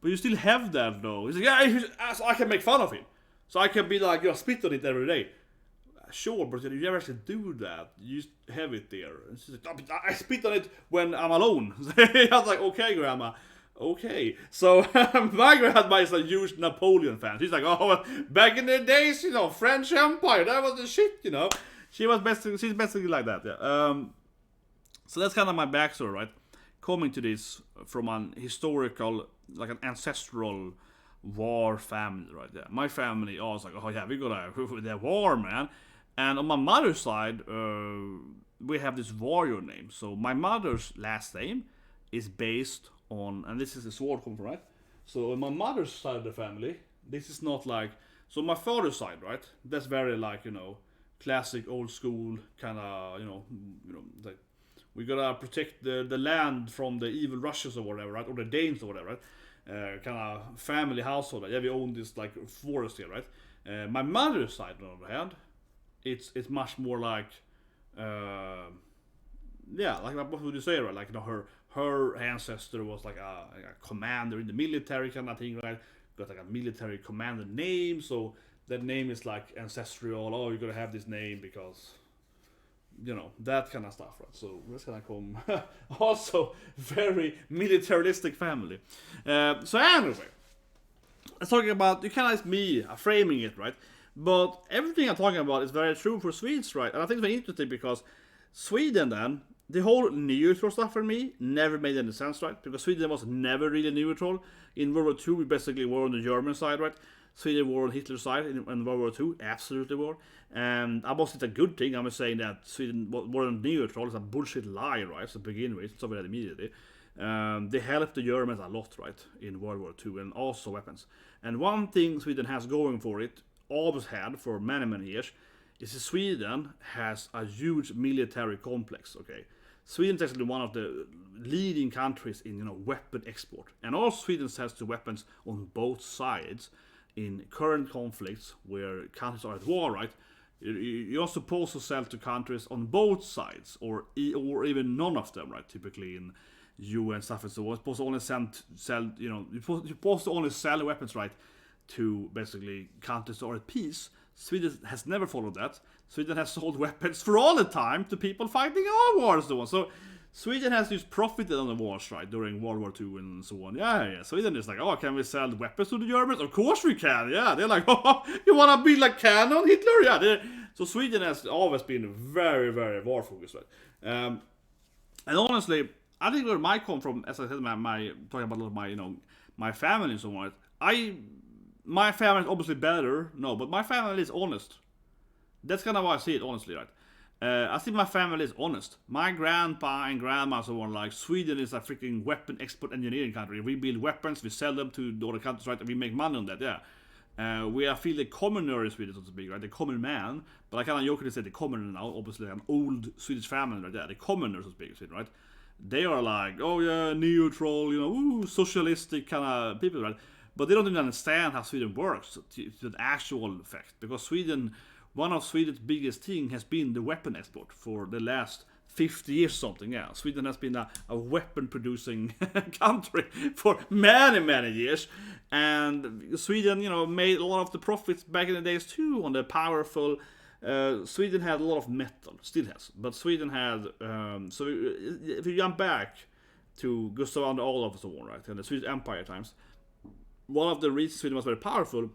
but you still have that though. He's like, yeah, so I can make fun of him. So I can be like, you know, spit on it every day. Sure, but you never actually do that. You just have it there. And she's like, oh, I spit on it when I'm alone. I was like, okay, Grandma. Okay, so my grandma is a huge Napoleon fan. She's like, oh, back in the days, you know, French Empire, that was the shit, you know. She's basically like that, yeah. So that's kind of my backstory, right? Coming to this from an historical, like an ancestral war family, right? Yeah, my family, I was like, oh yeah, we got the war, man. And on my mother's side, we have this warrior name. So my mother's last name is based on, and this is the sword come from, right? So on my mother's side of the family, this is not like, so my father's side, right? That's very like, classic old school kind of, like we gotta protect the land from the evil Russians or whatever, right? Or the Danes or whatever, right? Kind of family household. Yeah, we own this like forest here, right? My mother's side, on the other hand, it's much more like, yeah, like what would you say, right? Like her ancestor was like a commander in the military kind of thing, right? Got like a military commander name, so that name is like ancestral. Oh, you gotta have this name because that kind of stuff, right? So that's gonna come also very militaristic family. So anyway, I'm talking about, you kind of like me framing it, right? But everything I'm talking about is very true for Swedes, right? And I think it's very interesting because Sweden then, the whole neutral stuff for me never made any sense, right? Because Sweden was never really neutral. In World War II, we basically were on the German side, right? Sweden were on Hitler's side in World War II, absolutely were. And I was, it's a good thing. I'm saying that Sweden wasn't neutral. It's a bullshit lie, right? To begin with, it's over that immediately. They helped the Germans a lot, right, in World War II, and also weapons. And one thing Sweden has going for it, always had for many, many years, is that Sweden has a huge military complex, okay? Sweden is actually one of the leading countries in weapon export. And also Sweden sells the weapons on both sides in current conflicts where countries are at war, right? You're supposed to sell to countries on both sides, or even none of them, right? Typically in UN stuff and so on. You're supposed to only you're supposed to only sell weapons, right, to basically countries that are at peace. Sweden has never followed that. Sweden has sold weapons for all the time to people fighting our wars and so on. So Sweden has just profited on the wars, right, during World War II and so on. Yeah. Sweden is like, oh, can we sell weapons to the Germans? Of course we can. Yeah, they're like, oh, you want to be like Cannon, Hitler? Yeah. So Sweden has always been very, very war focused, right? And honestly, I think where I come from, as I said, my talking about a lot of my my family and so on. My family is obviously better, no, but my family is honest. That's kind of how I see it, honestly, right? I think my family is honest. My grandpa and grandma and so on, like, Sweden is a freaking weapon export engineering country. We build weapons, we sell them to the other countries, right? And we make money on that, yeah. We are feel the commoner in Sweden, so to speak, right? The common man. But I kind of jokingly say the commoner now, obviously an old Swedish family, right? Yeah, the commoner, so to speak, right? They are like, oh yeah, neutral, socialistic kind of people, right? But they don't even understand how Sweden works to the actual effect. Because one of Sweden's biggest things has been the weapon export for the last 50 years something. Yeah, Sweden has been a weapon producing country for many, many years. And Sweden, made a lot of the profits back in the days too on the powerful. Sweden had a lot of metal, still has. But Sweden had, so if you jump back to Gustav II Adolf and so on, right, and the Swedish Empire times, one of the reasons Sweden was very powerful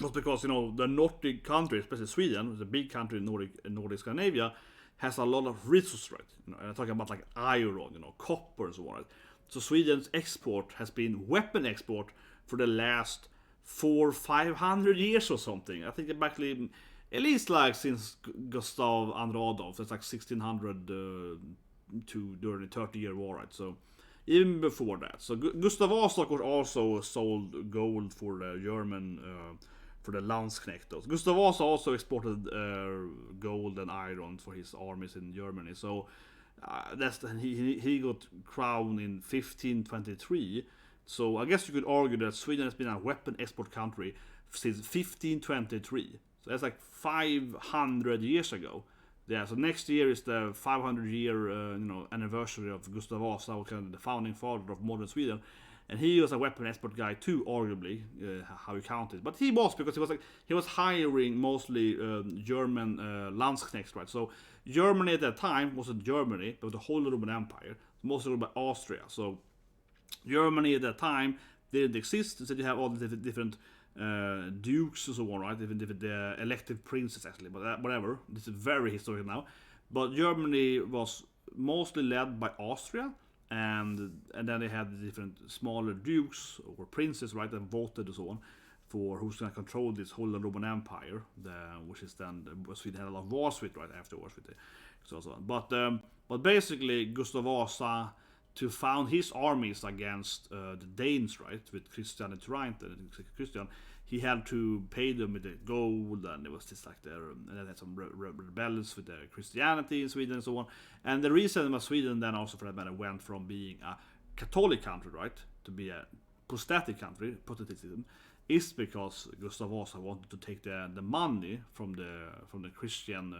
was because the Nordic countries, especially Sweden, which is a big country in Nordic Scandinavia, has a lot of resources, right? And I'm talking about like iron, copper and so on. Right? So Sweden's export has been weapon export for the last 400-500 years or something. I think actually at least like since Gustav II Adolf, it's like 1600 to during the 30-year war, right? So even before that. So Gustav Vasa also sold gold for the German, for the Landsknecht. Gustav Vasa also exported gold and iron for his armies in Germany. So he got crowned in 1523. So I guess you could argue that Sweden has been a weapon export country since 1523. So that's like 500 years ago. Yeah, so next year is the 500-year anniversary of Gustav Vasa, kind of the founding father of modern Sweden, and he was a weapon export guy too, arguably, how you count it. But he was, because he was hiring mostly German Landsknechts, right? So Germany at that time wasn't Germany, but the whole Roman Empire, mostly ruled by Austria. So Germany at that time didn't exist, so you have all the different dukes and so on, right? Different elected princes, actually, but whatever. This is very historical now. But Germany was mostly led by Austria, and then they had the different smaller dukes or princes, right, that voted and so on for who's going to control this whole Roman Empire, which is then Sweden had a lot of wars with right afterwards with so on. But basically Gustav Vasa, to found his armies against the Danes, right, with Christian and Triumph and Christian, he had to pay them with the gold, and it was just like there, and then had some rebellions with the Christianity in Sweden and so on. And the reason was Sweden then also for that matter went from being a Catholic country, right, to be a Protestant country, Protestantism, is because Gustav Vasa wanted to take the money from the Christian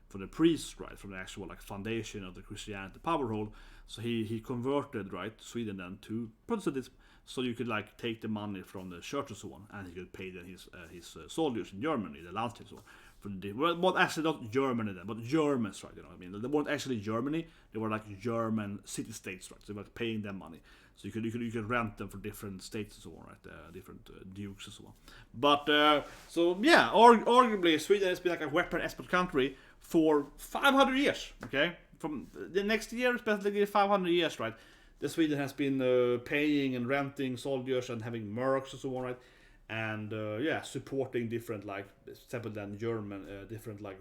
from the priests, right, from the actual like foundation of the Christianity power hole. So he converted, right, Sweden then to Protestantism, so you could like take the money from the church and so on, and he could pay then his soldiers in Germany, the Landstreiks, for the well, actually not Germany then, but Germans, right? You know what I mean? They weren't actually Germany; they were like German city-states, right? So they were paying them money, so you could rent them for different states and so on, right? Different dukes and so on. But so yeah, arguably Sweden has been like a weapon export country for 500 years. Okay, from the next year, especially 500 years, right? The Sweden has been paying and renting soldiers and having mercs and so on, right? And yeah, supporting different like, example than different like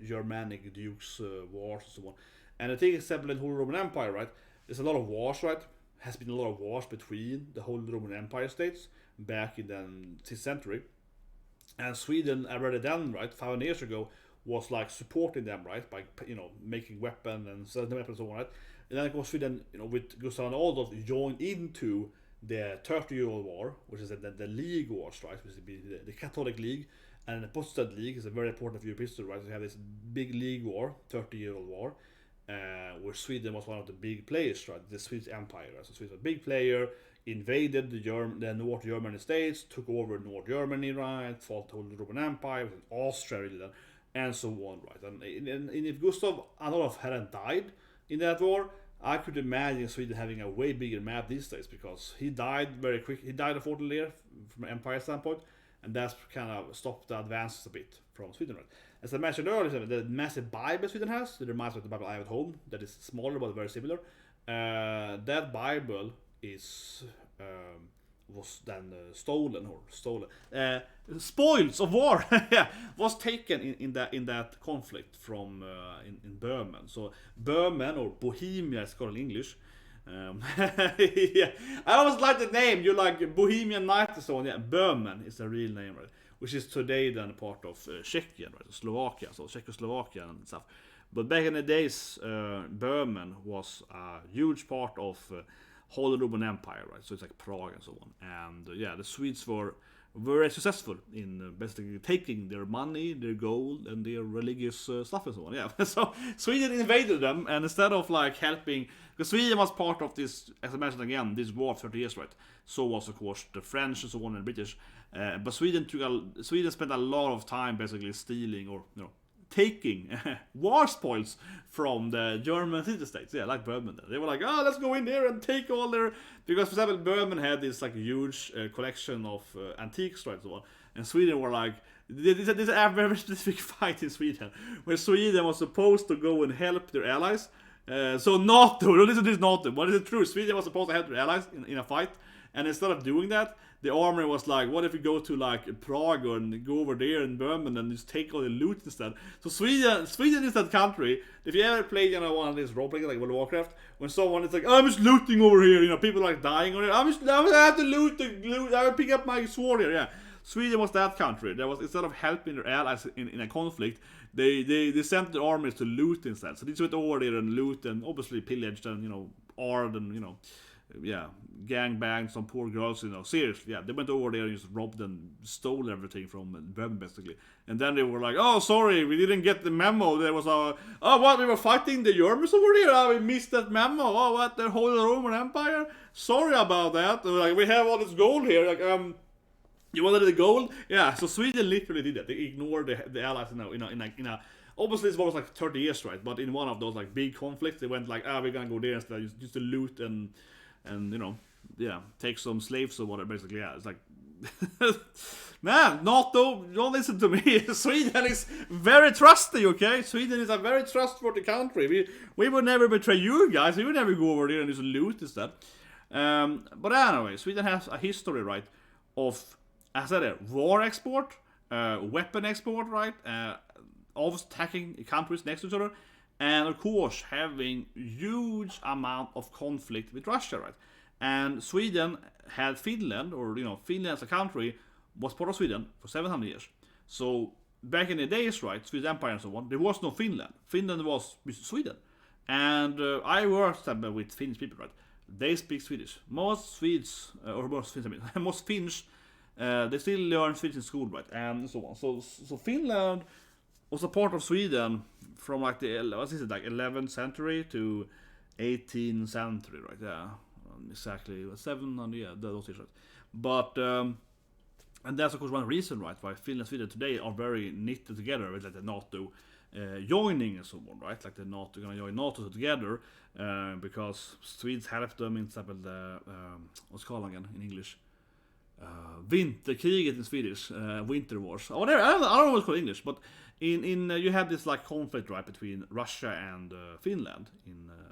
Germanic dukes wars and so on. And I think example in the whole Roman Empire, right? There's a lot of wars, right? Has been a lot of wars between the whole Roman Empire states back in the 6th century. And Sweden already then, right, 500 years ago, was like supporting them, right, by making weapons and selling weapons and so on, right? And then of course Sweden, with Gustav II Adolf, joined into the 30-year War, which is the League Wars, right, which would be the Catholic League, and the Protestant League is a very important for European history, right? So you have this big League War, 30-year War, where Sweden was one of the big players, right? The Swedish Empire, right? So Sweden was a big player, invaded the North German states, took over North Germany, right? Fought the whole Roman Empire, with Austria really then, and so on, right? And if Gustav Adolf hadn't died in that war, I could imagine Sweden having a way bigger map these days, because he died very quick. He died unfortunately from an empire standpoint, and that's kind of stopped the advances a bit from Sweden, right? As I mentioned earlier, the massive Bible Sweden has, that reminds me of the Bible I have at home, that is smaller but very similar. That Bible is was then stolen. Spoils of war, yeah, was taken in that conflict from in Böhmen. So Böhmen, or Bohemia, is called in English. Yeah, I always like the name. You like Bohemian Night and so on. Yeah, Böhmen is the real name, right? Which is today then part of Czechia, right? Slovakia, so Czechoslovakia and stuff. But back in the days, Böhmen was a huge part of whole Roman Empire, right? So it's like Prague and so on. And yeah, the Swedes were very successful in basically taking their money, their gold, and their religious stuff and so on. Yeah, so Sweden invaded them, and instead of like helping, because Sweden was part of this, as I mentioned again, this war of 30 years, right? So was of course the French and so on, and the British. But Sweden spent a lot of time basically stealing, or taking war spoils from the German city-states, yeah, like Böhmen. They were like, oh, let's go in there and take all their, because for example, Böhmen had this like huge collection of antiques, right, so on, and Sweden were like, there's a very specific fight in Sweden, where Sweden was supposed to go and help their allies. So Nato, listen to this Nato, but is it true? Sweden was supposed to help their allies in a fight, and instead of doing that, the army was like, what if we go to like Prague and go over there in Böhmen and just take all the loot instead? So Sweden is that country. If you ever played one of these role playing like World of Warcraft, when someone is like, I'm just looting over here, people are like dying over here. I have to loot. I will pick up my sword here. Yeah, Sweden was that country. There was, instead of helping their allies in a conflict, they sent their armies to loot instead. So they went over there and loot and obviously pillaged and armed and yeah, gangbanged some poor girls, seriously, yeah, they went over there and just robbed and stole everything from them, basically. And then they were like, oh, sorry, we didn't get the memo. There was we were fighting the Germans over there, we missed that memo. Oh, what, the whole Roman Empire? Sorry about that. Like, we have all this gold here, like, you wanted the gold? Yeah, so Sweden literally did that. They ignored the allies in a obviously this was like 30 years, right? But in one of those like big conflicts, they went like, we're gonna go there instead, just to loot and yeah, take some slaves or whatever, basically. Yeah, it's like Man, Nato, don't listen to me. Sweden is very trusty, okay? Sweden is a very trustworthy country. We would never betray you guys. We would never go over there and just loot instead. But anyway, Sweden has a history, right, of, as I said, war export, weapon export, right, of attacking countries next to each other, and of course having huge amount of conflict with Russia, right? And Sweden had Finland, or Finland as a country was part of Sweden for 700 years. So back in the days, right, Swedish Empire and so on, there was no Finland. Finland was Sweden. And I worked with Finnish people, right? They speak Swedish. Most Swedes, or most Finns, I mean, most Finns, they still learn Swedish in school, right? And so on. So Finland was a part of Sweden from like the 11th century to 18th century, right? Yeah, exactly 700, yeah, those years, right? But and that's of course one reason, right, why Finland and Sweden today are very knitted together with like the NATO joining and so on, right? Like the NATO gonna join NATO together because Swedes helped them in example the what's it called again in English? Vinterkriget in Swedish, Winter Wars. Oh, I don't know what's called in English, but in you have this like conflict, right, between Russia and Finland.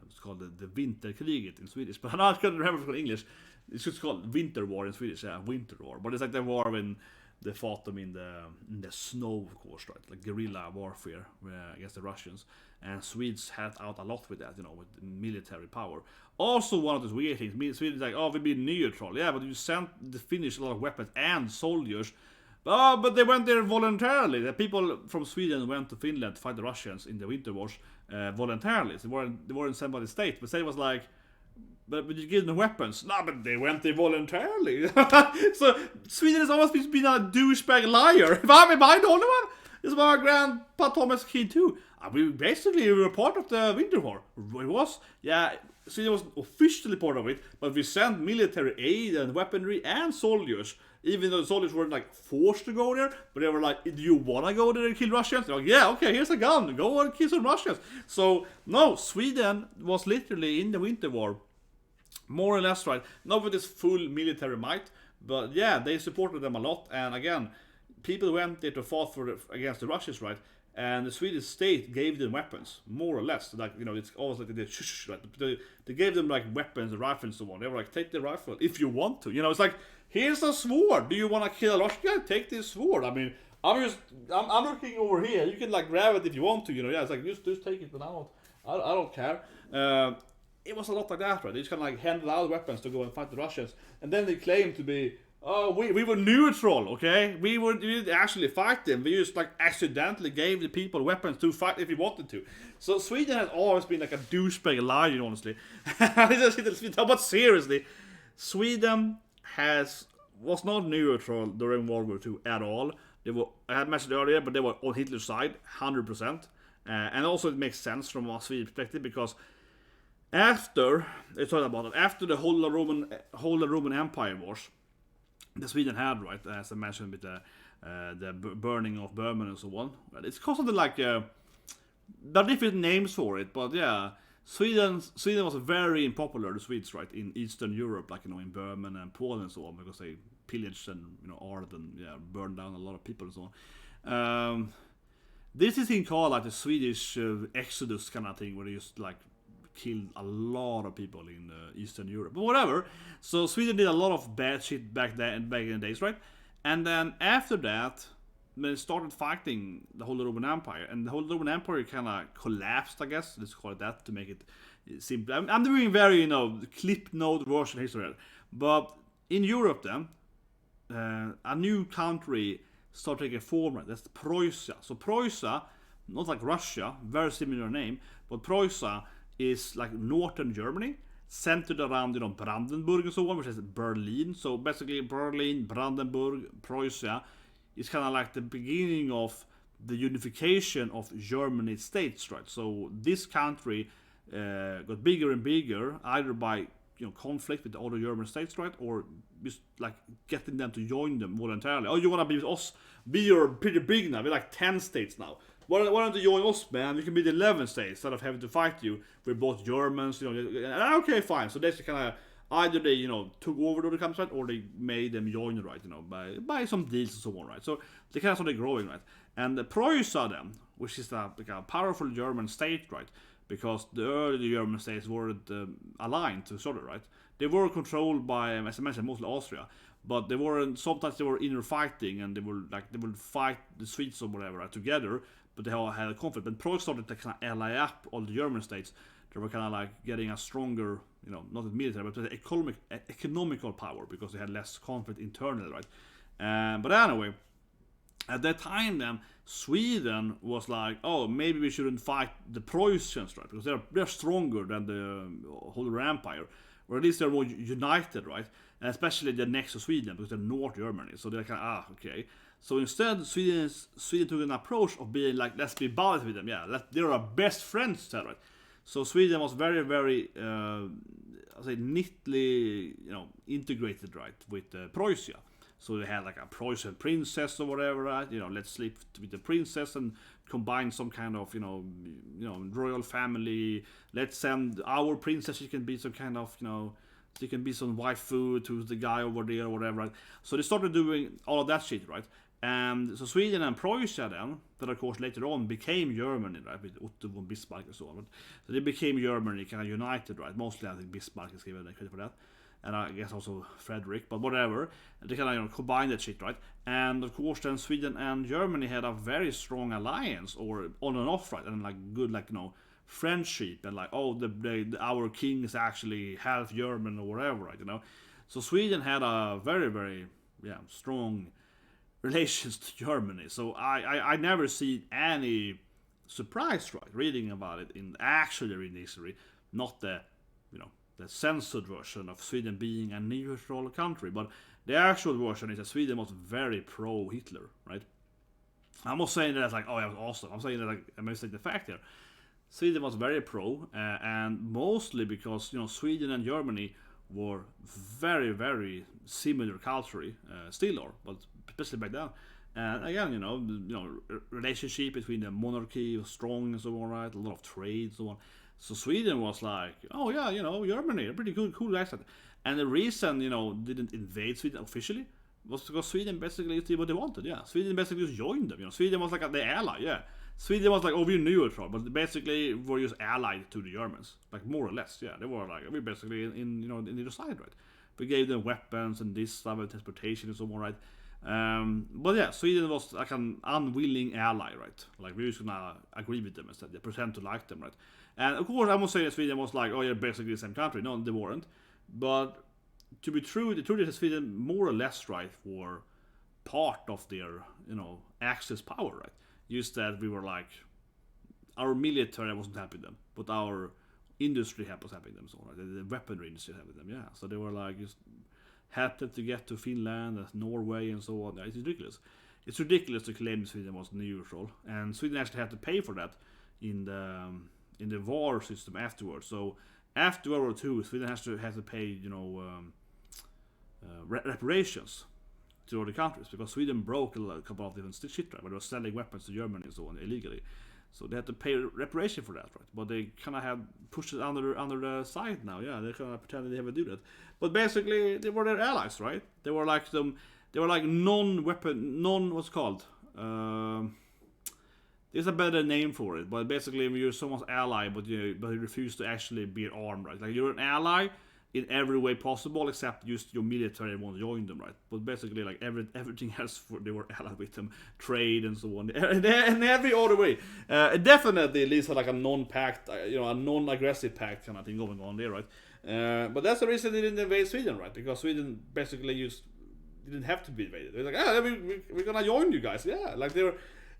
It's called the Vinterkriget in Swedish, but I couldn't remember what's called in English. It's just called Winter War in Swedish, yeah, Winter War. But it's like the war when they fought them in the snow, of course, right, like guerrilla warfare against the Russians. And Swedes helped out a lot with that, with military power. Also, one of those weird things, Sweden is like, oh, we've been neutral. Yeah, but you sent the Finnish a lot of weapons and soldiers. But they went there voluntarily. The people from Sweden went to Finland to fight the Russians in the Winter Wars voluntarily. So they weren't sent by the state. But it was like, but you give them weapons. No, but they went there voluntarily. So Sweden has always been a douchebag liar. If I'm the only one, it's my grandpa Thomas kid too. We basically were part of the Winter War. It was, yeah, Sweden was officially part of it, but we sent military aid and weaponry and soldiers. Even though the soldiers weren't like forced to go there, but they were like, do you wanna go there and kill Russians? They're like, yeah, okay, here's a gun, go and kill some Russians. So no, Sweden was literally in the Winter War, more or less, right? Not with this full military might, but yeah, they supported them a lot. And again, people went there to fight against the Russians, right? And the Swedish state gave them weapons, more or less. Like, it's almost like they did right? They gave them like weapons, rifles and so on. They were like, take the rifle if you want to. It's like, here's a sword. Do you want to kill a Russian guy? Take this sword. I mean, I'm looking over here. You can like grab it if you want to. Yeah, it's like just take it, but I don't care. It was a lot like that, right? They just kind of like handed out weapons to go and fight the Russians, and then they claimed to be, oh, we were neutral, okay? We didn't actually fight them. We just like accidentally gave the people weapons to fight if we wanted to. So Sweden has always been like a douchebag liar, honestly. But seriously, Sweden was not neutral during World War II at all. I had mentioned earlier, but they were on Hitler's side, 100%. And also it makes sense from a Swedish perspective because after the whole Roman Empire wars, the Sweden had, right, as I mentioned with the burning of Burma and so on. Right? It's called something like there are different names for it, but yeah, Sweden was very unpopular, the Swedes, right, in Eastern Europe, like in Burma and Poland and so on, because they pillaged and art and burned down a lot of people and so on. This is thing called like the Swedish Exodus kind of thing, where they just like killed a lot of people in Eastern Europe, but whatever. So Sweden did a lot of bad shit back in the days, right? And then after that, they started fighting the whole Roman Empire, and the whole Roman Empire kind of collapsed, I guess. Let's call it that to make it simple. I'm doing very, clip note version history, but in Europe then, a new country started taking form. Right? That's Prussia. So Prussia, not like Russia, very similar name, but Prussia is like northern Germany, centered around Brandenburg and so on, which is Berlin. So basically Berlin, Brandenburg, Prussia is kind of like the beginning of the unification of Germany's states, right? So this country got bigger and bigger, either by conflict with the other German states, right, or just like getting them to join them voluntarily. Oh, you want to be with us? We are pretty big now. We're like 10 states now. Why don't you join us, man? We can be the 11 states instead of having to fight you. We're both Germans, Okay, fine. So that's kind of either they, took over the other countries, right, or they made them join, right, by some deals and so on, right. So they kind of started growing, right. And the Prussia then, which is like a powerful German state, right, because the early German states weren't aligned to each other, right. They were controlled by, as I mentioned, mostly Austria, but they weren't. Sometimes they were inner fighting, and they would fight the Swedes or whatever, right, together. But they all had a conflict. And Prussia started to kind of ally up all the German states. They were kind of like getting a stronger, not military, but economical power because they had less conflict internally, right? But anyway, at that time, then Sweden was like, oh, maybe we shouldn't fight the Prussians, right? Because they're stronger than the whole Empire, or at least they're more united, right? And especially they're next to Sweden because they're North Germany, so they're kind of okay. So instead, Sweden took an approach of being like, let's be buddies with them, they're our best friends, right? So Sweden was very, very, neatly, integrated, right, with Prussia. So they had like a Prussian princess or whatever, right? Let's sleep with the princess and combine some kind of, royal family. Let's send our princess. She can be some kind of, she can be some waifu to the guy over there or whatever, right? So they started doing all of that shit, right? And so Sweden and Prussia then, that of course later on became Germany, right, with Otto von Bismarck and so on. Right? So they became Germany, kind of united, right? Mostly I think Bismarck is given the credit for that. And I guess also Frederick, but whatever. They kind of combined that shit, right? And of course then Sweden and Germany had a very strong alliance, or on and off, right? And like good, like, friendship, and like, oh, our king is actually half German or whatever, right? So Sweden had a very, very, strong relations to Germany. So I never see any surprise, right, reading about it in actually reading history, not the censored version of Sweden being a neutral country, but the actual version is that Sweden was very pro-Hitler, right? I'm not saying that as like, oh, that was awesome. I'm saying that like, I'm saying the fact here. Sweden was very pro, and mostly because, Sweden and Germany were very, very similar culturally, still are, but especially back then. And again, relationship between the monarchy was strong and so on, right? A lot of trade and so on. So Sweden was like, oh yeah, Germany, a pretty cool guys. And the reason, didn't invade Sweden officially was because Sweden basically did what they wanted, Sweden basically just joined them, Sweden was like the ally, Sweden was like, oh, we're neutral, but basically were just allied to the Germans, like more or less, They were like, we basically in the other side, right? We gave them weapons and this stuff, transportation and so on, right? But Sweden was like an unwilling ally, right? Like we just gonna agree with them instead. They pretend to like them, right? And of course, I must say that Sweden was like, oh, you're basically the same country. No, they weren't. But to be true, the truth is that Sweden more or less, right, were part of their, Axis power, right? Just that we were like, our military wasn't happy with them, but our industry was happy with them, so right? The weaponry industry happy with them, So they were like just helped them to get to Finland, Norway, and so on. It's ridiculous. It's ridiculous to claim Sweden was neutral, and Sweden actually had to pay for that in the war system afterwards. So after World War II, Sweden has to pay, reparations to other countries because Sweden broke a couple of different shit, right? But they were selling weapons to Germany and so on illegally. So they had to pay reparation for that, right? But they kind of had pushed it under the side now, They kind of pretended they never do that. But basically, they were their allies, right? They were like non-weapon, what's it called? There's a better name for it, but basically you're someone's ally, but you refuse to actually be armed, right? Like you're an ally in every way possible, except just your military won't join them, right? But basically, like everything else, they were allied with them, trade and so on, and every other way. Definitely, at least like a non-pact, a non-aggressive pact kind of thing going on there, right? But that's the reason they didn't invade Sweden, right? Because Sweden basically didn't have to be invaded. They're like, we're gonna join you guys, like they were.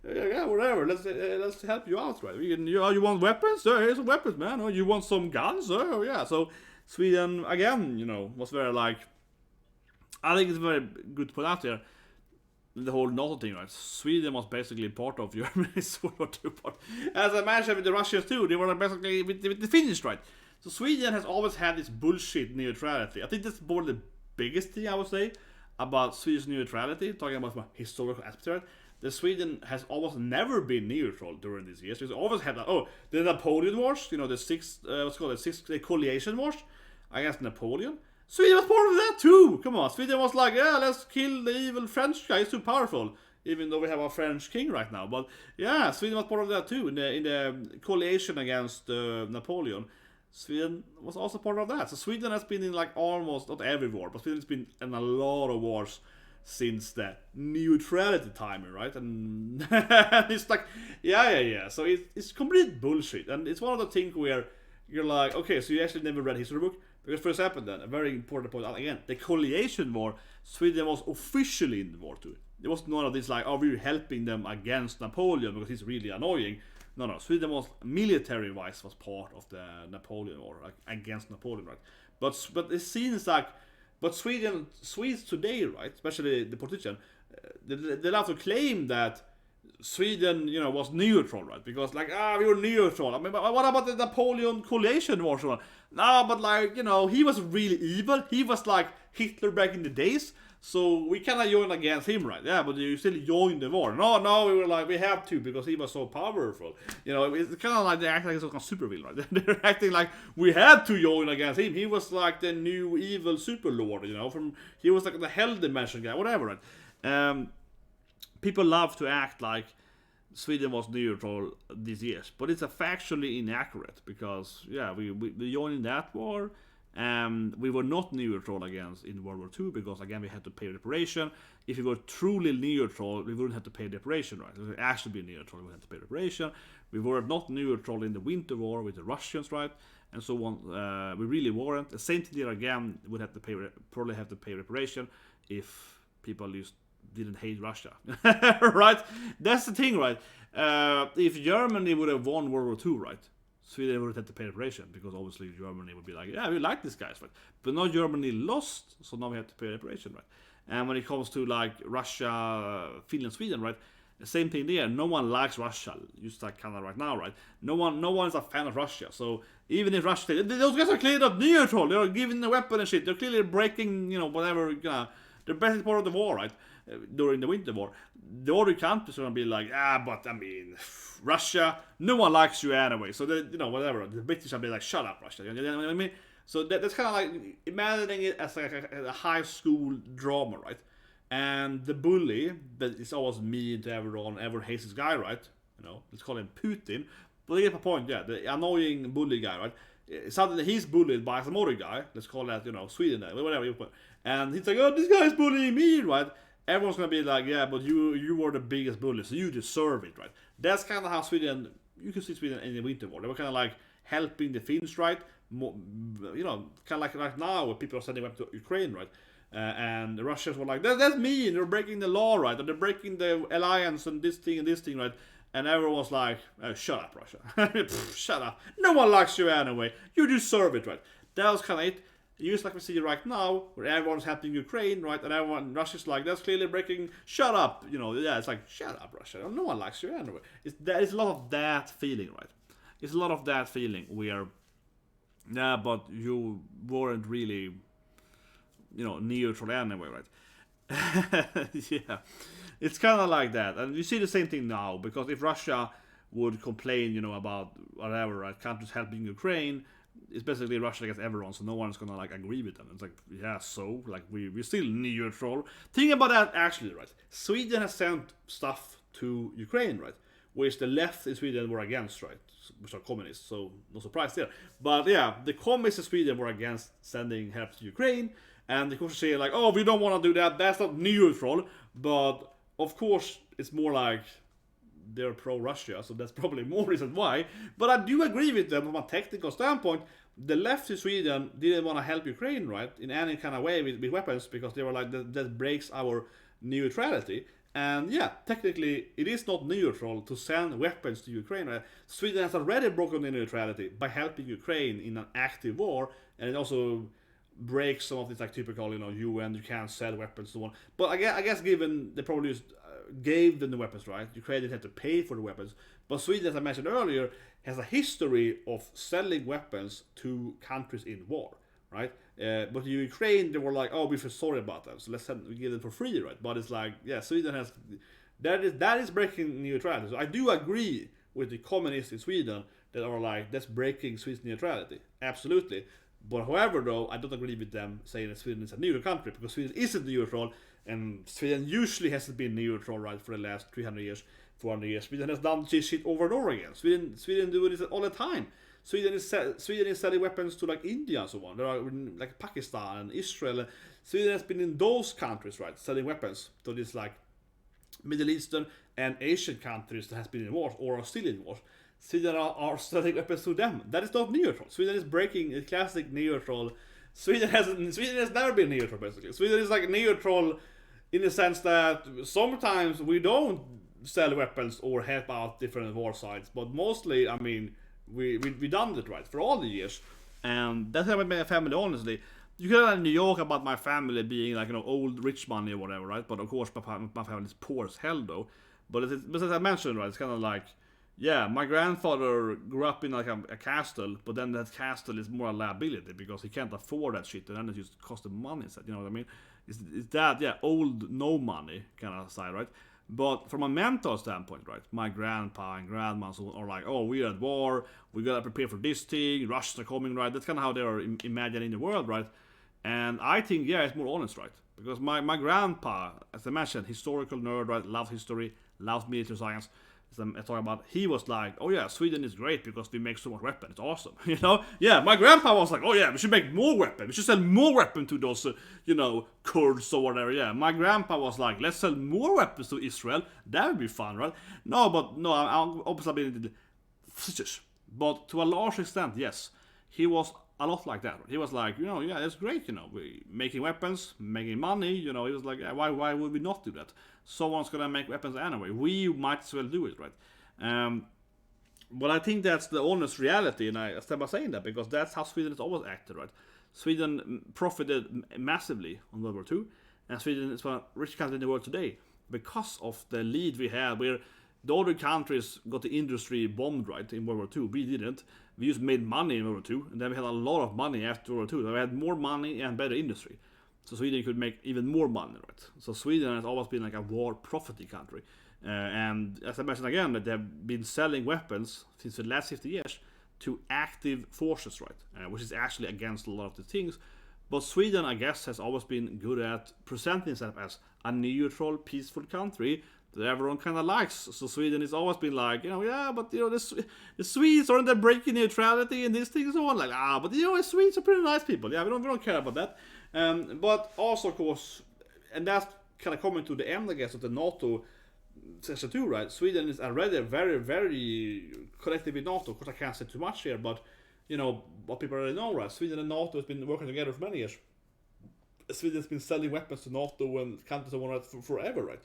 Whatever. Let's help you out, right? You want weapons? Here's some weapons, man. Or you want some guns? So Sweden again, was very like. I think it's very good to put out there. The whole Nato thing, right? Sweden was basically part of Germany's World War II part. As I mentioned with the Russians too, they were basically with the Finnish, right? So Sweden has always had this bullshit neutrality. I think that's probably the biggest thing I would say about Swedish neutrality. Talking about my historical aspect, right? The Sweden has almost never been neutral during these years. It's always had that. Oh, the Napoleon Wars, the coalition wars against Napoleon. Sweden was part of that too. Come on, Sweden was like, yeah, let's kill the evil French guy. He's too powerful. Even though we have a French king right now, but yeah, Sweden was part of that too in the coalition against Napoleon. Sweden was also part of that. So Sweden has been in like almost not every war, but Sweden has been in a lot of wars since the neutrality time, right? And it's like, yeah. So it's complete bullshit, and it's one of the things where you're like, okay, so you actually never read history book. Because for example, then a very important point again, the coalition war, Sweden was officially in the war too. There was none of this like, oh, we're helping them against Napoleon because he's really annoying. No. Sweden was military-wise was part of the Napoleon war, like against Napoleon, right? But it seems like, but Swedes today, right, especially the politician, they love to claim that Sweden, was neutral, right? Because like, we were neutral. I mean, but what about the Napoleon coalition war? So no, but like, he was really evil. He was like Hitler back in the days. So we cannot join against him, right? Yeah, but you still joined the war. No, we were like, we have to because he was so powerful. It's kind of like they're acting like some kind of super villain, right? They're acting like we had to join against him. He was like the new evil super lord, he was like the hell dimension guy, whatever, right? People love to act like Sweden was neutral these years, but it's a factually inaccurate because we joined in that war. We were not neutral against in World War II because again we had to pay reparation. If we were truly neutral, we wouldn't have to pay reparation, right? If we actually be neutral, we would have to pay reparation. We were not neutral in the Winter War with the Russians, right? And so on. We really weren't. The same thing there again. Would have to probably have to pay reparation if people didn't hate Russia, right? That's the thing, right? If Germany would have won World War II, right? Sweden would have to pay reparation because obviously Germany would be like, yeah, we like these guys, right? But now Germany lost, so now we have to pay reparation, right? And when it comes to like Russia, Finland, Sweden, right? The same thing there. No one likes Russia, just like kind of right now, right? No one is a fan of Russia. So even if Russia, those guys are clearly not neutral. They're giving the weapon and shit. They're clearly breaking, whatever. The best part of the war, right? During the Winter War, the other countries are gonna be like, but I mean, Russia, no one likes you anyway. So whatever. The British are be like, shut up, Russia. You know what I mean? So that's kind of like imagining it as like a high school drama, right? And the bully that is always mean to everyone, everyone hates this guy, right? Let's call him Putin. But you get my point, yeah. The annoying bully guy, right? Suddenly he's bullied by some other guy. Let's call that, Sweden, whatever you put. And he's like, oh, this guy's bullying me, right? Everyone's gonna be like, yeah, but you were the biggest bully, so you deserve it, right? That's kind of how Sweden. You can see Sweden in the Winter War. They were kind of like helping the Finns, right? Kind of like right now, where people are sending weapons to Ukraine, right? And the Russians were like, that's mean. They're breaking the law, right? Or they're breaking the alliance and this thing, right? And everyone's like, shut up, Russia. Shut up. No one likes you anyway. You deserve it, right? That was kind of it. Just like we see right now, where everyone's helping Ukraine, right? And Russia's like, that's clearly breaking, shut up. It's like, shut up, Russia. No one likes you anyway. It's a lot of that feeling, right? It's a lot of that feeling where, but you weren't really, neutral anyway, right? Yeah. It's kind of like that. And you see the same thing now, because if Russia would complain, about whatever, right? Countries helping Ukraine, it's basically Russia against everyone, so no one's gonna like agree with them. It's like, yeah, so like we're still neutral. Think about that actually, right? Sweden has sent stuff to Ukraine, right? Which the left in Sweden were against, right? Which are communists, so no surprise there. But yeah, the communists in Sweden were against sending help to Ukraine, and the course saying like, oh, we don't want to do that. That's not neutral. But of course, it's more like they're pro-Russia, so that's probably more reason why. But I do agree with them from a technical standpoint. The left in Sweden didn't want to help Ukraine, right, in any kind of way with weapons, because they were like, that breaks our neutrality. And yeah, technically, it is not neutral to send weapons to Ukraine. Right? Sweden has already broken the neutrality by helping Ukraine in an active war, and it also breaks some of these like typical, UN, you can't sell weapons and so on. But I guess given they probably just gave them the weapons, right? Ukraine didn't have to pay for the weapons. But Sweden, as I mentioned earlier, has a history of selling weapons to countries in war, right? But in Ukraine, they were like, oh, we feel sorry about that, so we give them for free, right? But it's like, yeah, Sweden has, that is breaking neutrality. So I do agree with the communists in Sweden that are like, that's breaking Sweden's neutrality. Absolutely. But however, though, I don't agree with them saying that Sweden is a neutral country, because Sweden isn't neutral, and Sweden usually hasn't been neutral, right, for the last 300 years, 400 years. Sweden has done this shit over and over again. Sweden do this all the time. Sweden is selling weapons to like India and so on. There are like Pakistan and Israel. Sweden has been in those countries, right, selling weapons to these like Middle Eastern and Asian countries that has been in wars or are still in wars. Sweden are selling weapons to them. That is not neutral. Sweden is breaking a classic neutral. Sweden has never been neutral, basically. Sweden is like neutral in the sense that sometimes we don't sell weapons or help out different war sides, but mostly, I mean, we done it right for all the years, and that's how I made my family. Honestly, you can have in New York about my family being like, you know, old rich money or whatever, right? But of course, my family is poor as hell, though. But as I mentioned, right, it's kind of like, yeah, my grandfather grew up in like a castle, but then that castle is more a liability because he can't afford that shit, and then it just costs him money instead. You know what I mean? It's that, yeah, old no money kind of side, right? But from a mental standpoint, right, my grandpa and grandma are like, oh, we're at war, we gotta prepare for this thing, Russians are coming, right? That's kind of how they are imagining the world, right? And I think, yeah, it's more honest, right? Because my grandpa, as I mentioned, historical nerd, right, loves history, loves military science. I talk about, he was like, oh yeah, Sweden is great because we make so much weapons, it's awesome, you know? Yeah, my grandpa was like, oh yeah, we should make more weapons, we should sell more weapons to those, you know, Kurds or whatever. Yeah, my grandpa was like, let's sell more weapons to Israel, that would be fun, right? No, I'm obviously being suspicious, but to a large extent, yes, he was a lot like that. He was like, you know, yeah, that's great, you know, we making weapons, making money, you know. He was like, yeah, why would we not do that? Someone's gonna make weapons anyway. We might as well do it, right? But I think that's the honest reality, and I start by saying that because that's how Sweden has always acted, right? Sweden profited massively on World War II, and Sweden is one of the richest countries in the world today because of the lead we had, where the other countries got the industry bombed, right, in World War II. We didn't. We just made money in World War II, and then we had a lot of money after World War II. So we had more money and better industry. So Sweden could make even more money, right? So Sweden has always been like a war profiting country. And as I mentioned again, that they have been selling weapons since the last 50 years to active forces, right? Which is actually against a lot of the things. But Sweden, I guess, has always been good at presenting itself as a neutral, peaceful country that everyone kind of likes. So Sweden has always been like, you know, yeah, but you know, the Swedes aren't they breaking neutrality and these things and so on. Like, but you know, the Swedes are pretty nice people. Yeah, we don't care about that. But also, of course, and that's kind of coming to the end, I guess, of the Nato session too, right? Sweden is already very, very connected with Nato. Of course, I can't say too much here, but you know what people already know, right? Sweden and Nato has been working together for many years. Sweden has been selling weapons to Nato and countries and right forever, right?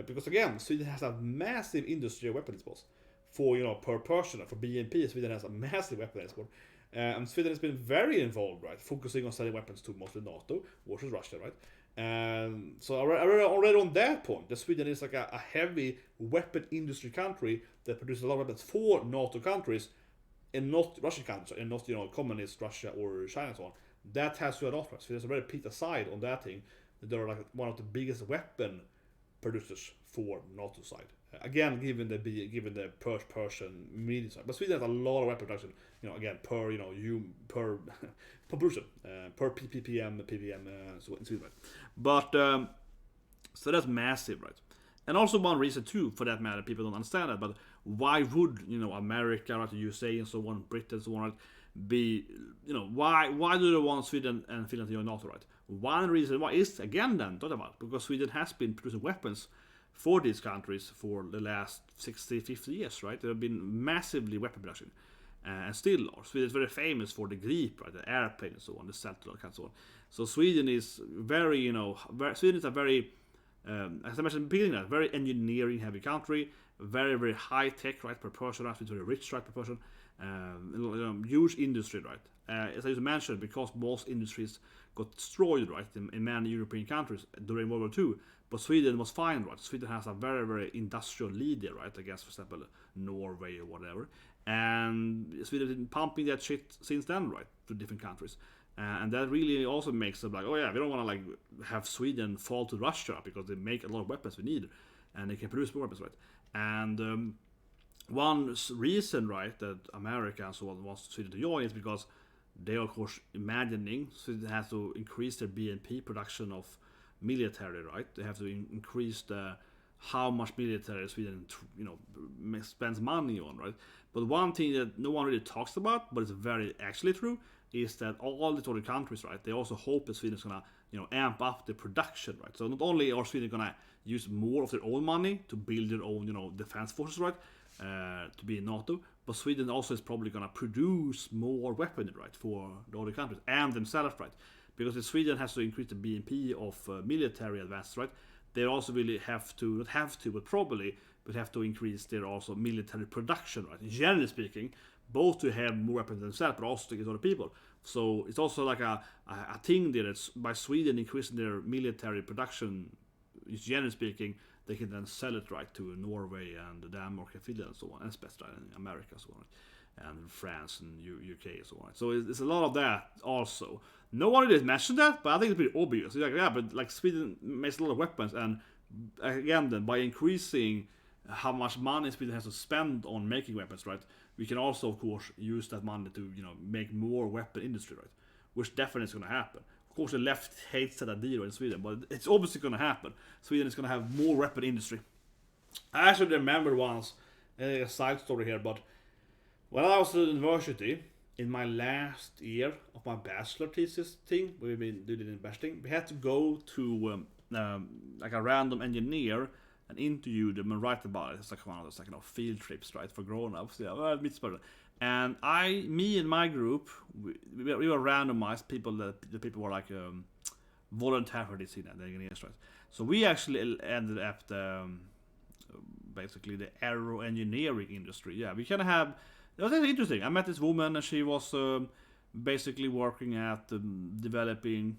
Because again, Sweden has a massive industry of weapon exports for, you know, per person. For BNP, Sweden has a massive weapon export. And Sweden has been very involved, right? Focusing on selling weapons to mostly Nato versus Russia, right? So already on that point, that Sweden is like a heavy weapon industry country that produces a lot of weapons for NATO countries and not Russian countries, and not, you know, communist Russia or China and so on. That has to adopt, right? So there's already put aside on that thing that they're like one of the biggest weapon producers for NATO side. Again, given the Persian media side, but Sweden has a lot of weapon production. You know, again, per, you know, per production, per ppm, so in Sweden, right? But so that's massive, right? And also one reason too, for that matter, people don't understand that. But why would, you know, America, right, the USA, and so on, Britain, and so on, right, be, you know, why do they want Sweden and Finland to join NATO, right? One reason why is, again, then thought about, because Sweden has been producing weapons for these countries for the last 60, 50 years, right? There have been massively weapon production, and still are. Sweden is very famous for the Grip, right, the airplane and so on, the Celtic and so on. So Sweden is very, you know, Sweden is a very, as I mentioned in the beginning, very engineering heavy country, very, very high tech, right, per person, right, very rich, right, per person, huge industry, right. As I mentioned, because most industries got destroyed, right, in many European countries during World War II, but Sweden was fine, right. Sweden has a very, very industrial lead there, right, I guess, for example, Norway or whatever, and Sweden has been pumping that shit since then, right, to different countries. And that really also makes them like, oh yeah, we don't want to like have Sweden fall to Russia because they make a lot of weapons we need, and they can produce more weapons, right? And one reason, right, that America and so on wants Sweden to join is because they are of course imagining Sweden has to increase their BNP production of military, right? They have to increase the how much military Sweden spends money on, right? But one thing that no one really talks about, but it's very actually true, is that all the other countries, right? They also hope that Sweden is gonna amp up the production, right? So not only are Sweden gonna use more of their own money to build their own defense forces, right? To be in NATO, but Sweden also is probably gonna produce more weaponry, right, for the other countries and themselves, right? Because if Sweden has to increase the BNP of military advances, right, they also really have to, not have to, but probably, but have to increase their also military production, right? Generally speaking, both to have more weapons themselves, but also to get other people. So it's also like a thing there that's by Sweden increasing their military production, generally speaking, they can then sell it right to Norway and Denmark and Finland and so on, and especially in America and so on, and France and UK and so on. So it's a lot of that also. No one really mentioned that, but I think it's pretty obvious. It's like, yeah, but like Sweden makes a lot of weapons, and again, then by increasing how much money Sweden has to spend on making weapons, right, we can also, of course, use that money to make more weapon industry, right, which definitely is going to happen. Of course, the left hates that idea in Sweden, but it's obviously going to happen. Sweden is going to have more weapon industry. I actually remember once, a side story here, but when I was at university, in my last year of my bachelor thesis thing, we've been doing investing, we had to go to like a random engineer and interview them and write about it. It's like one of those field trips, right, for grown-ups. Yeah, well, it's better. And me and my group, we were randomized people. The people were like volunteer for this thing, the engineers, right? So we actually ended up basically the aero engineering industry. Yeah, we kind of have. It was actually interesting. I met this woman, and she was basically working at developing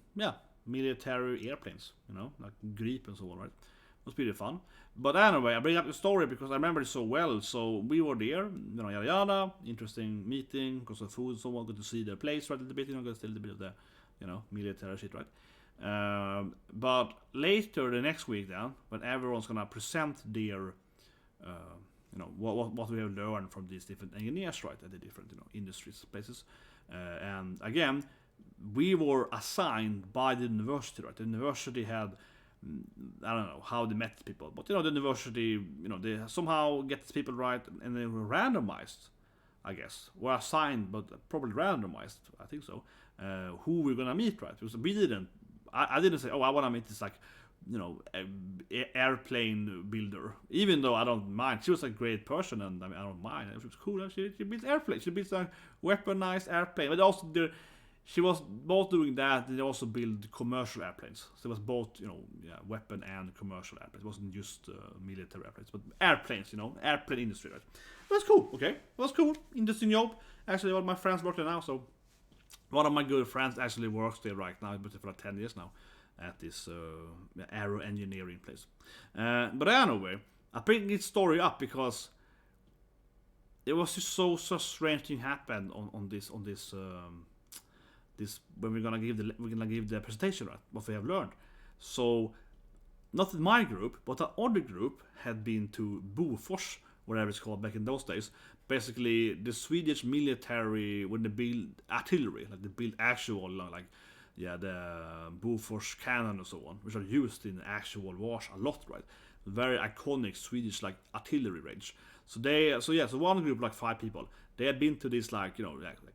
military airplanes, like Gripen and so on, right? It was pretty fun. But anyway, I bring up the story because I remember it so well. So we were there, yada yada, interesting meeting, because of food, so on, good to see the place, right, a little bit, got still a little bit of the, military shit, right? But later the next week then, when everyone's gonna present their, what we have learned from these different engineers, right, at the different, industries, places, and again, we were assigned by the university, right? The university had, I don't know how they met people, but the university, they somehow get people right, and they were randomized, I guess, were assigned, but probably randomized, I think so, who we're gonna meet, right? Because we didn't, I didn't say, I want to meet this airplane builder, even though I don't mind. She was a great person, and I don't mind. It was cool. She builds airplanes. She builds a weaponized airplane, but also she was both doing that. They also build commercial airplanes. So it was both, weapon and commercial airplanes. It wasn't just military airplanes, but airplanes. Airplane industry. Right? That's cool. Okay, it was cool. Interesting job. Actually, one of my friends work there now. So one of my good friends actually works there right now. He's been there for like 10 years now at this aero engineering place. But anyway, I bring this story up because it was just so strange thing happened on this when we're gonna give the presentation, right, what we have learned. So not my group, but the other group had been to Bofors, whatever it's called back in those days. Basically, the Swedish military, when they build artillery, like they build actual the Bofors cannon and so on, which are used in actual wars a lot, right? Very iconic Swedish artillery range. So one group, like 5 people, they had been to this like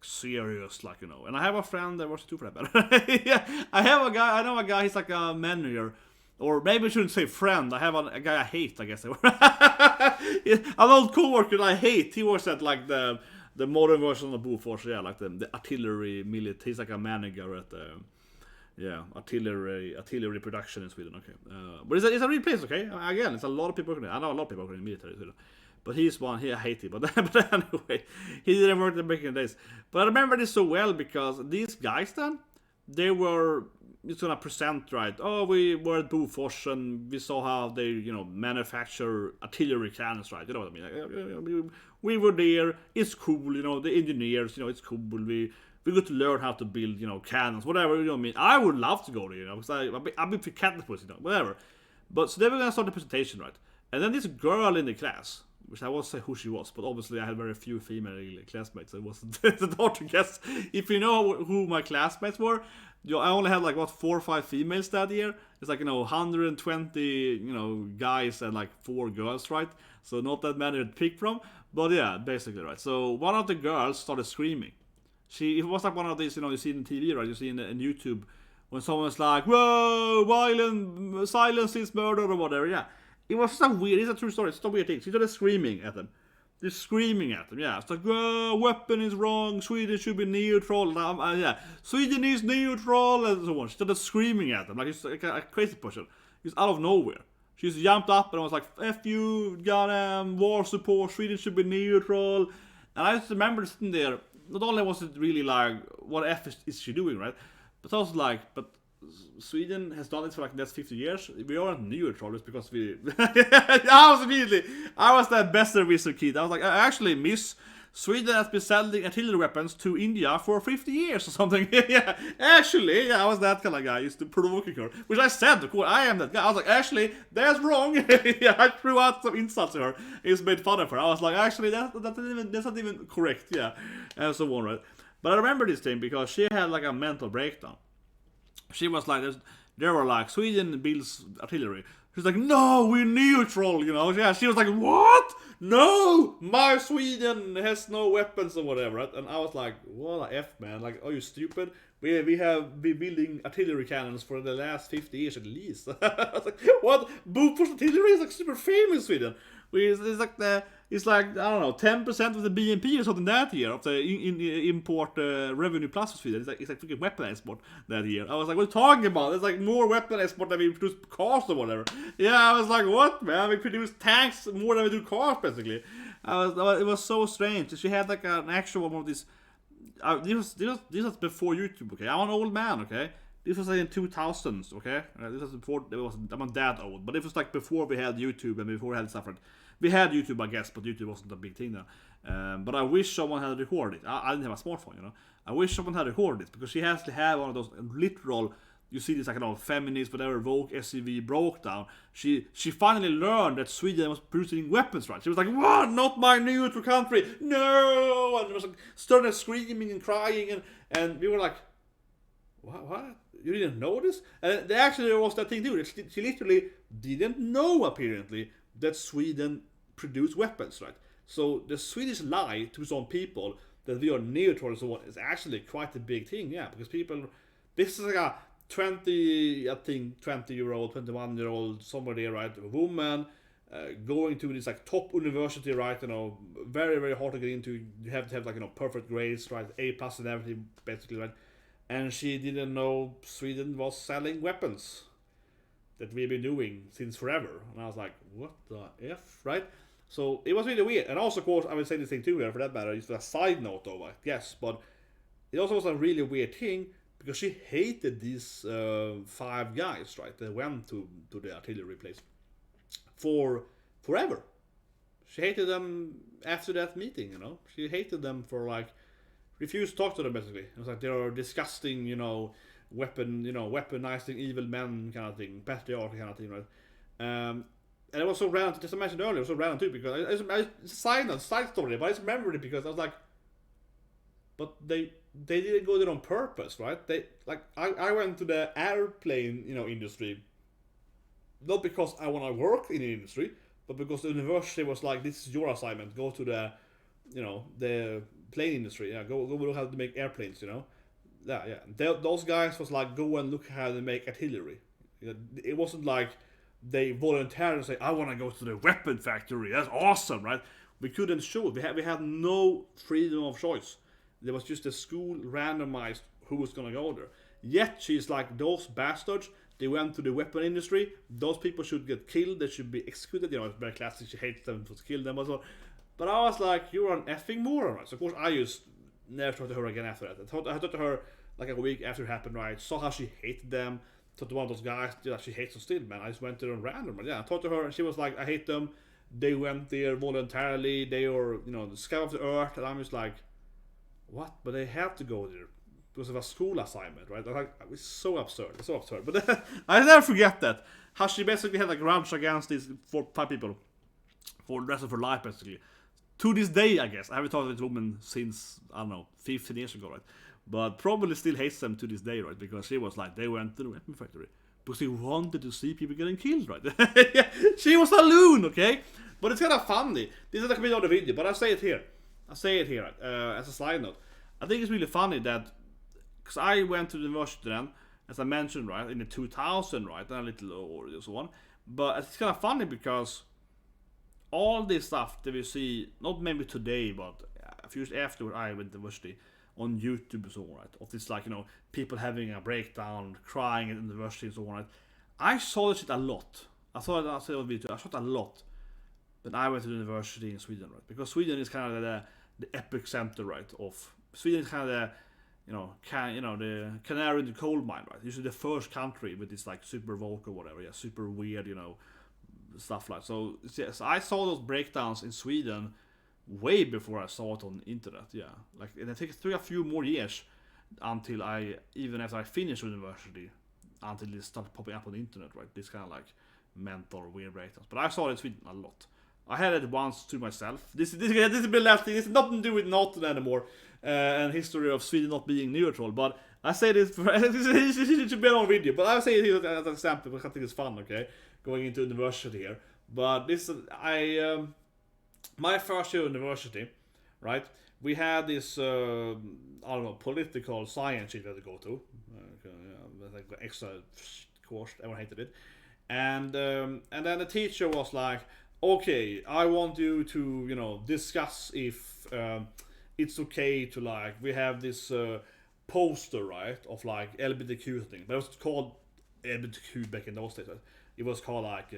serious and I have a friend that was too for that. Yeah, I know a guy, he's like a manager, or maybe I shouldn't say friend. I have a guy I hate, I guess. An old coworker I hate. He was at the modern version of Bofors, like the artillery military. He's like a manager at the artillery production in Sweden. Okay, but it's a real place. Okay, again, it's a lot of people working there. I know a lot of people working in the military in Sweden, but he's one. I hate him, but anyway, he didn't work back in the days. But I remember this so well because these guys then, they were just gonna present, right? Oh, we were at Bofors and we saw how they manufacture artillery cannons, right? You know what I mean? We were there. It's cool, the engineers. It's cool. We got to learn how to build, cannons, whatever. You know what I mean? I would love to go there, because I've been for catapults, whatever. But so they were gonna start the presentation, right? And then this girl in the class, which I won't say who she was, but obviously I had very few female classmates, so it wasn't it's hard to guess. If you know who my classmates were, I only had like 4 or 5 females that year. It's like 120 guys and like 4 girls, right? So not that many to pick from, but yeah, basically, right. So one of the girls started screaming. It was like one of these, you see in TV, right? You see in YouTube when someone's like, "Whoa, violent, silence is murder," or whatever. Yeah, it was so weird. It's a true story. It's a weird thing. She started screaming at them. Just screaming at them. Yeah, it's like, "Whoa, weapon is wrong. Sweden should be neutral." Yeah, Sweden is neutral, and so on. She started screaming at them like it's like a crazy person. It's out of nowhere. She just jumped up and was like, "F you, goddamn war support. Sweden should be neutral." And I just remember sitting there. Not only was it really like, what F is she doing, right? But I was like, but Sweden has done it for like the last 50 years. We aren't neutral just because we... I was that besserwisser kid. I was like, actually, miss, Sweden has been selling artillery weapons to India for 50 years or something. Yeah, actually, I was that kind of guy. I used to provoke her. Which I said, of course, I am that guy. I was like, actually, that's wrong. Yeah, I threw out some insults to her. It made fun of her. I was like, actually, that's not even correct. Yeah, and so on, right? But I remember this thing because she had like a mental breakdown. She was like, they were like, Sweden builds artillery. She's like, no, we're neutral, Yeah, she was like, what? No, my Sweden has no weapons or whatever, right? And I was like, what the F, man? Like, are you stupid? We have been building artillery cannons for the last 50 years at least. I was like, what? Bofors artillery is like super famous in Sweden. It's like, I don't know, 10% of the BNP or something that year of the import revenue plus for Sweden. It's like freaking weapon export that year. I was like, what are you talking about? It's like more weapon export than we produce cars or whatever. Yeah, I was like, what, man? We produce tanks more than we do cars, basically. It was so strange. She had like an actual one of these. This was before YouTube, okay? I'm an old man, okay? This was like in 2000s, okay? This was before. I'm not that old, but it was like before we had YouTube and before we had stuff. We had YouTube, I guess, but YouTube wasn't a big thing then. But I wish someone had recorded it. I didn't have a smartphone, I wish someone had recorded it because she has to have one of those literal. You see this like feminist, whatever, woke SUV broke down. She finally learned that Sweden was producing weapons, right? She was like, "What? Not my neutral country! No!" And it was like started screaming and crying, and we were like, "What? You didn't know this?" And actually there was that thing too. She literally didn't know apparently that Sweden produced weapons, right? So the Swedish lie to some people that we are neutral and so on is actually quite a big thing, yeah, because people, this is like a 20-year-old, 21-year-old, somewhere there, right, a woman going to this like top university, right, very, very hard to get into. You have to have like, perfect grades, right, A+ and everything, basically, right, and she didn't know Sweden was selling weapons that we've been doing since forever. And I was like, what the F, right? So it was really weird. And also, of course, I would say this thing too here, for that matter, it's a side note though, I guess, but it also was a really weird thing because she hated these 5 guys, right, that went to the artillery place for forever. She hated them after that meeting, She hated them for like, refused to talk to them basically. It was like, they are disgusting, weaponizing evil men kind of thing, patriarchy kind of thing, right? And it was so random, just I mentioned earlier, it was so random too, because it's a side story, but I just remembered it because I was like, but they didn't go there on purpose, right? I went to the airplane, industry, not because I want to work in the industry, but because the university was like, this is your assignment, go to the, the plane industry, yeah, go look how to make airplanes, Yeah. Those guys was like, go and look how they make artillery. It wasn't like they voluntarily say, I want to go to the weapon factory. That's awesome, right? We couldn't show it. We had no freedom of choice. There was just a school randomized who was going to go there. Yet she's like, those bastards, they went to the weapon industry. Those people should get killed. They should be executed. It's very classic. She hates them to kill them as well. But I was like, you're an effing moron, right? So of course I just never talked to her again after that. I talked to her like a week after it happened, right? Saw how she hated them. Talked to one of those guys that she hates them still, man. I just went to them randomly. Yeah, I talked to her and she was like, I hate them. They went there voluntarily. They were, the scum of the earth. And I'm just like, what? But they have to go there because of a school assignment, right? Like, it's so absurd. It's so absurd. But I never forget that. How she basically had like grudge against these 4-5 people. for the rest of her life, basically. To this day, I guess. I haven't talked to this woman since, I don't know, 15 years ago, right? But probably still hates them to this day, right? Because she was like, they went to the weapon factory because they wanted to see people getting killed, right? Yeah, she was a loon, okay? But it's kind of funny. This is not going to be on the video, but I say it here. As a side note. I think it's really funny that, because I went to the university then, as I mentioned, right, in the 2000, right, and a little older and so on. But it's kind of funny because all this stuff that we see, not maybe today, but a few years after I went to university, on YouTube and so on, right, of this, like, you know, people having a breakdown, crying at the university and so on, right. I saw this shit a lot. I saw it on video. I saw it a lot when I went to the university in Sweden, right, because Sweden is kind of the epic center, right, of Sweden is kind of the, the canary in the coal mine, right? Usually the first country with this like super woke or whatever, yeah, super weird, stuff like. So yes, I saw those breakdowns in Sweden way before I saw it on the internet, yeah. Like, and it took a few more years until even after I finished university, until it started popping up on the internet, right? This kind of like mental weird breakdowns. But I saw it in Sweden a lot. I had it once to myself. This is the last thing. This has nothing to do with Nato anymore, and history of Sweden not being neutral. But I say this for it should be on video. But I say it here as an example because I think it's fun. Okay, going into university here. But this my first year university, right? We had this political science shit we had to go to, like extra course. Everyone hated it, and then the teacher was like, okay, I want you to, discuss if it's okay to, like, we have this poster, right, of like LGBTQ thing, but it was called LGBTQ back in those days. Right? It was called like,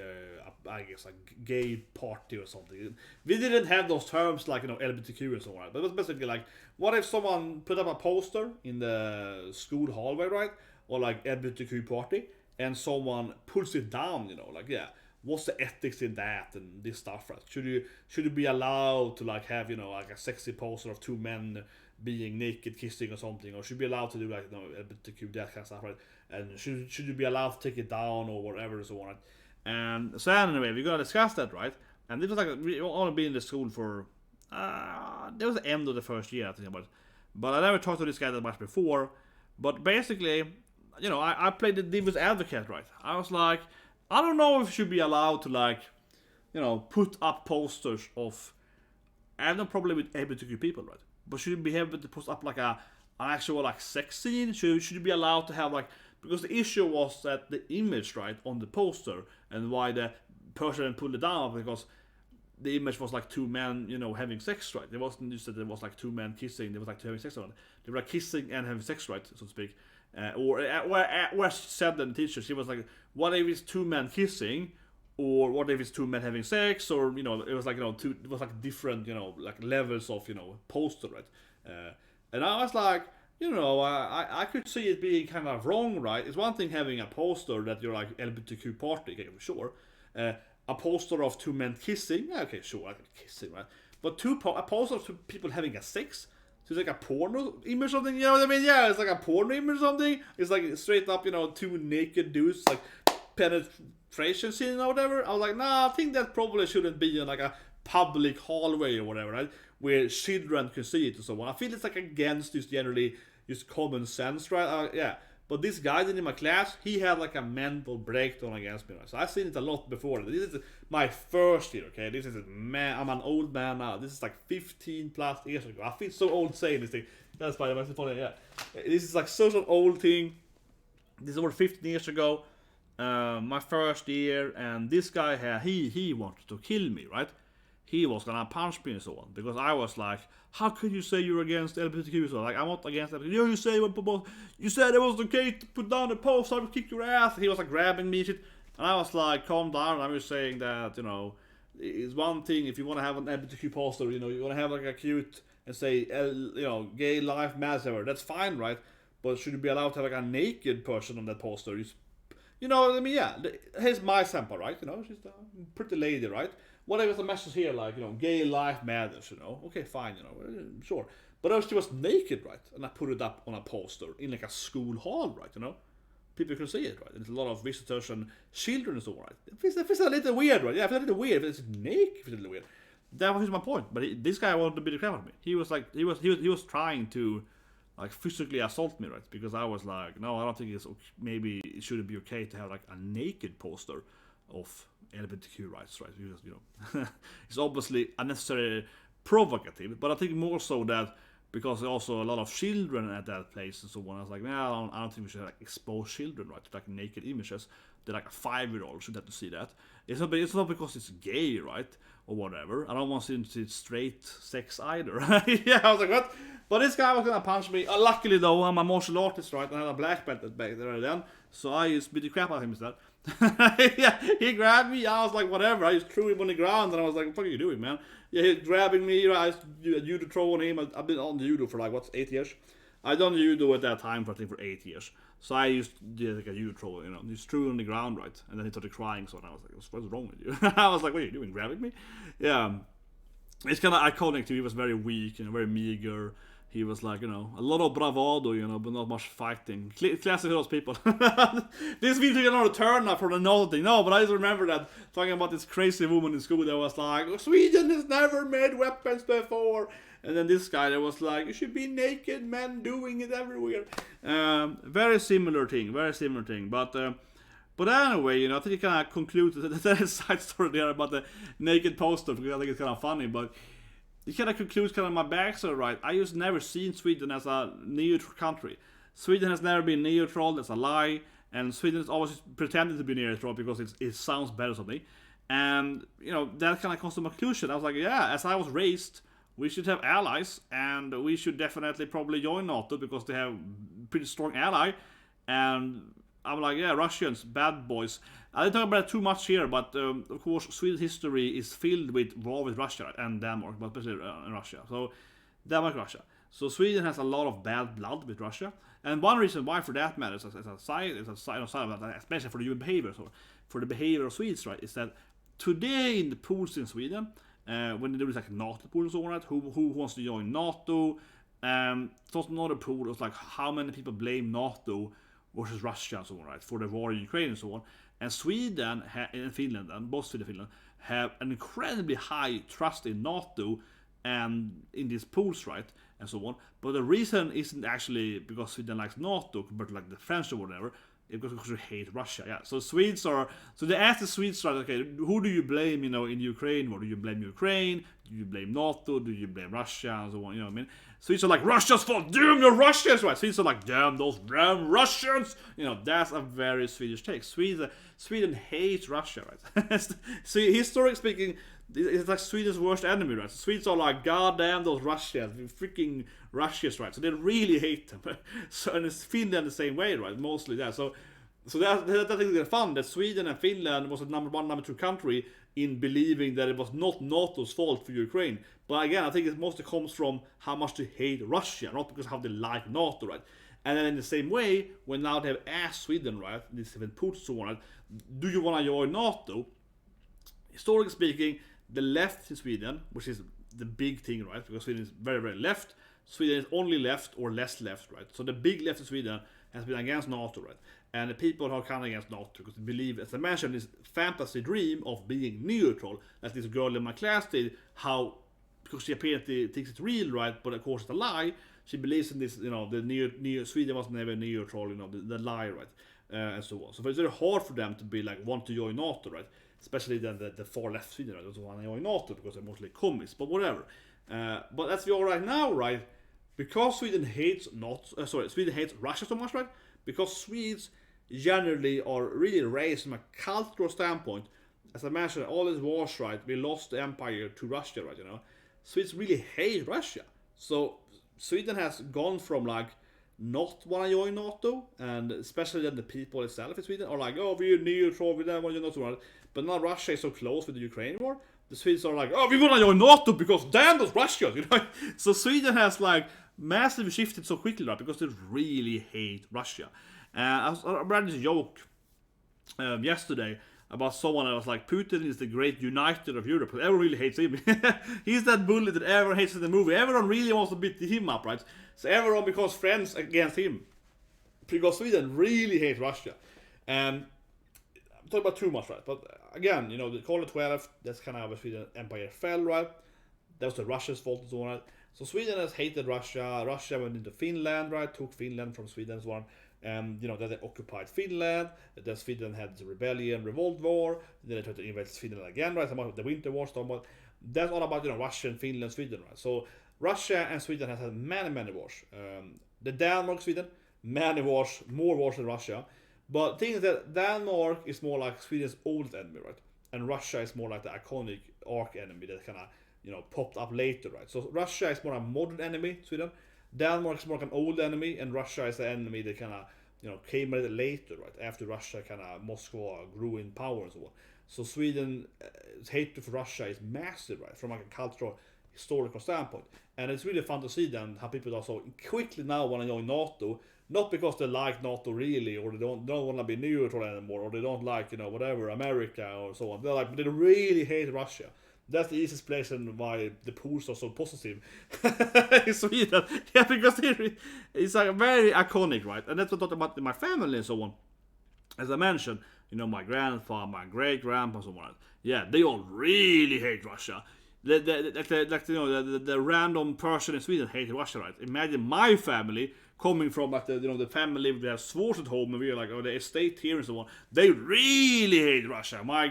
I guess, like gay party or something. We didn't have those terms like, LGBTQ and so on, but it was basically like, what if someone put up a poster in the school hallway, right, or like LGBTQ party, and someone pulls it down, like, yeah. What's the ethics in that and this stuff, right? Should you be allowed to like have like a sexy poster of two men being naked kissing or something, or should you be allowed to do like LGBTQ, that kind of stuff, right? And should you be allowed to take it down or whatever and so on, right? And so anyway, we're gonna discuss that, right? And this was like we only been in the school for that was the end of the first year, I think about it. But I never talked to this guy that much before. But basically, I played the devil's advocate, right? I was like, I don't know if you should be allowed to, like, put up posters of, I don't know, probably with LGBTQ people, right? But should you be able to post up like an actual like sex scene? Should you be allowed to have like, because the issue was that the image, right, on the poster, and why the person pulled it down, because the image was like two men, having sex, right? It wasn't just that there was like two men kissing, there was like two having sex, right? They were like kissing and having sex, right, so to speak. Where she said the teacher, she was like, what if it's two men kissing, or what if it's two men having sex, or it was like it was like different like levels of poster, right? And I was like, I could see it being kind of wrong, right? It's one thing having a poster that you're like LGBTQ party, okay, sure. A poster of two men kissing, yeah, okay, sure, like kissing, right? But a poster of two people having a sex. So it's like a porno image or something, you know what I mean? Yeah, it's like a porno image or something. It's like straight up, two naked dudes, like penetration scene or whatever. I was like, nah, I think that probably shouldn't be in like a public hallway or whatever, right? Where children can see it and so on. I feel it's like against just generally just common sense, right? Yeah. But this guy in my class, he had like a mental breakdown against me. Right? So I've seen it a lot before. This is my first year, okay? This is man. I'm an old man now. This is like 15 plus years ago. I feel so old saying this thing. That's funny. That's funny. Yeah. This is like such an old thing. This is over 15 years ago. My first year, and this guy here, he wanted to kill me, right? He was gonna punch me and so on, because I was like, how could you say you're against LGBTQ? So like, I'm not against LGBTQ. You said it was okay to put down the post, I would kick your ass. He was like grabbing me and shit, and I was like, calm down. I was saying that it's one thing if you want to have an LGBTQ poster, you want to have like a cute and say gay life matter. That's fine, right? But should you be allowed to have like a naked person on that poster? I mean, yeah. Here's my sample, right? She's a pretty lady, right? Whatever the message here, like, gay life matters, Okay, fine, sure. But she was naked, right? And I put it up on a poster in like a school hall, right, people could see it, right? There's a lot of visitors and children and so on, right? It feels a little weird, right? Yeah, it feels a little weird. It's naked, it feels a little weird. That was my point. But this guy wanted to beat the crap out of me. He was like, he was trying to like physically assault me, right? Because I was like, no, I don't think it's okay. Maybe it shouldn't be okay to have like a naked poster of LGBTQ rights, right? Because it's obviously unnecessarily provocative. But I think more so that because there's also a lot of children at that place and so on. I was like, no, I don't think we should like expose children, right, to like naked images. That like a 5-year-old should have to see that. It's not because it's gay, right, or whatever. I don't want to see straight sex either. Yeah, I was like, what? But this guy was gonna punch me. Luckily though, I'm a martial artist, right? I had a black belt back there then, so I just beat the crap out of him instead. Yeah, he grabbed me. I was like, whatever. I just threw him on the ground, and I was like, what the fuck are you doing, man? Yeah, he's grabbing me. I just judo throw on him. I've been on judo for like 8 years. I done judo at that time for I think for 8 years. So I used to do like a judo throw, just threw on the ground, right? And then he started crying. So I was like, what's wrong with you? I was like, what are you doing, grabbing me? Yeah, it's kind of iconic too. He was very weak and very meager. He was like, a lot of bravado, but not much fighting. Classic those people. This video is not a turn now for the Nato thing. No, but I just remember that talking about this crazy woman in school that was like, Sweden has never made weapons before. And then this guy that was like, you should be naked men doing it everywhere. Very similar thing. But anyway, I think it kind of concludes that side story there about the naked poster because I think it's kind of funny, but it kind of concludes kind of my backstory, right? I just never seen Sweden as a neutral country. Sweden has never been neutral, that's a lie. And Sweden has always pretended to be neutral because it sounds better to me. And, that kind of comes to my conclusion. I was like, yeah, as I was raised, we should have allies. And we should definitely probably join NATO because they have pretty strong ally. And I'm like, yeah, Russians, bad boys. I didn't talk about it too much here, but of course, Sweden's history is filled with war with Russia and Denmark, but especially Russia. So, Denmark, Russia. So, Sweden has a lot of bad blood with Russia. And one reason why, for that matter, as a side of that, especially for the human behavior, so for the behavior of Swedes, right, is that today in the pools in Sweden, when there is like NATO pool and so on, right, who wants to join NATO, so another pool was like how many people blame NATO versus Russia and so on, right, for the war in Ukraine and so on. And Sweden and Finland, and both Sweden and Finland, have an incredibly high trust in NATO and in these pools, right, and so on. But the reason isn't actually because Sweden likes NATO compared to like the French or whatever. It's because we hate Russia, yeah. So they asked the Swedes, right, okay, who do you blame, in Ukraine? Or do you blame Ukraine? Do you blame NATO? Do you blame Russia? And so on, what I mean? Swedes are like, Russia's fault, damn, you're Russians, right? Swedes are like, damn, those damn Russians! That's a very Swedish take. Sweden hates Russia, right? So, historically speaking, it's like Sweden's worst enemy, right? So Swedes are like, god damn those Russians, freaking Russians, right? So they really hate them. So, and it's Finland the same way, right? Mostly that. So that thing is fun, that Sweden and Finland was a number 1, number 2 country in believing that it was not NATO's fault for Ukraine. But again, I think it mostly comes from how much they hate Russia, not because of how they like NATO, right? And then in the same way, when now they have asked Sweden, right, this event puts so on, right, do you want to join NATO? Historically speaking, the left in Sweden, which is the big thing, right, because Sweden is very, very left. Sweden is only left or less left, right? So the big left in Sweden has been against NATO, right? And the people are kind of against NATO because they believe, as I mentioned, this fantasy dream of being neutral, as this girl in my class did, because she apparently thinks it's real, right, but of course it's a lie. She believes in this, the Sweden was never neutral, the lie, right, and so on. So it's very hard for them to be like, want to join NATO, right? Especially then the far left Sweden, right, doesn't want to join NATO because they're mostly communists, but whatever. But as we are right now, right, because Sweden hates Sweden hates Russia so much, right? Because Swedes generally are really raised from a cultural standpoint. As I mentioned, all these wars, right, we lost the empire to Russia, right, Swedes really hate Russia. So Sweden has gone from like not want to join NATO, and especially then the people itself in Sweden are like, oh, we're neutral, we don't want to join NATO, right? But now Russia is so close with the Ukraine war, the Swedes are like, oh, we want to join NATO because damn those Russians, So Sweden has like massively shifted so quickly, right, because they really hate Russia. I read this joke yesterday about someone that was like, Putin is the great uniter of Europe. Everyone really hates him. He's that bully that everyone hates in the movie. Everyone really wants to beat him up, right? So everyone becomes friends against him. because Sweden really hates Russia. And I'm talking about too much, right? But again, you know, the Cold 12, that's kind of how the Sweden Empire fell, right? That was the Russia's fault and so on. Right? So Sweden has hated Russia. Russia went into Finland, right? Took Finland from Sweden and so on. And you know, then they occupied Finland. Then Sweden had the rebellion, revolt war. Then they tried to invade Finland again, right? About the Winter War, so that's all about, you know, Russia and Finland, Sweden, right? So Russia and Sweden has had many wars. The Denmark, Sweden, many wars, more wars than Russia. But the thing is that Denmark is more like Sweden's oldest enemy, right? And Russia is more like the iconic arch enemy that kind of, you know, popped up later, right? So Russia is more a modern enemy, Sweden. Denmark is more like an old enemy, and Russia is the enemy that kind of, you know, came a little later, right? After Russia kind of, Moscow grew in power and so on. So Sweden's hatred for Russia is massive, right? From like a cultural, historical standpoint. And it's really fun to see then how people are so quickly now want to join Nato. Not because they like Nato really, or they don't want to be neutral anymore, or they don't like, you know, whatever, America or so on. They're like, they really hate Russia. That's the easiest place and why the polls are so positive in Sweden. Yeah, because it's like very iconic, right? And that's what I thought about my family and so on. As I mentioned, you know, my grandfather, my great grandpa, and so on. Yeah, they all really hate Russia. You know, the random person in Sweden hated Russia, right? Imagine my family coming from like the family we have Swords at home, and we're like, oh, the estate here and so on. They really hate Russia. My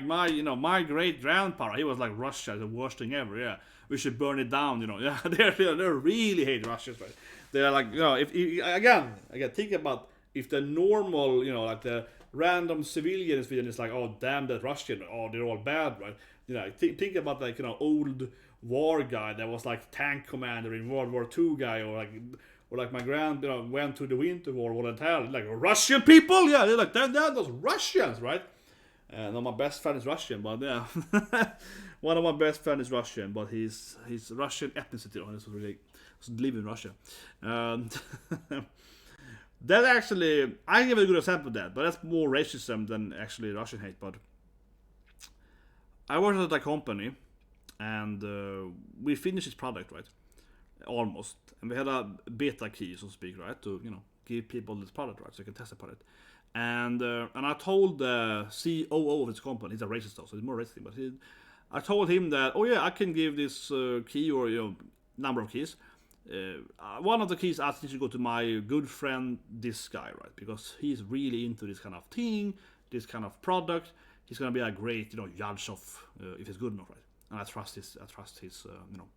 great grandpa, he was like, Russia is the worst thing ever. Yeah, we should burn it down. You know, yeah, they really hate Russia, right? They're like, you know, if again, think about if the normal, you know, like the random civilian in Sweden is like, oh damn that Russian, oh they're all bad, right? You know, think about like, you know, old war guy that was like tank commander in World War II guy, or like my grand, you know, went to the Winter War voluntarily, like Russian people, yeah, they're like they're those Russians, right? And my best friend is Russian, but yeah, one of my best friends is Russian, but he's Russian ethnicity, and this was really live in Russia. That actually, I give a good example of that, but that's more racism than actually Russian hate. But I worked at a company, and we finished this product, right? Almost, and we had a beta key, so to speak, right, to, you know, give people this product, right, so you can test the product. And I told the COO of this company, he's a racist though, so he's more racist, but I told him that, oh yeah, I can give this key, or, you know, number of keys. One of the keys asked me to go to my good friend, this guy, right, because he's really into this kind of thing, this kind of product. He's gonna be a great, you know, judge of if it's good enough, right? And I trust his you know,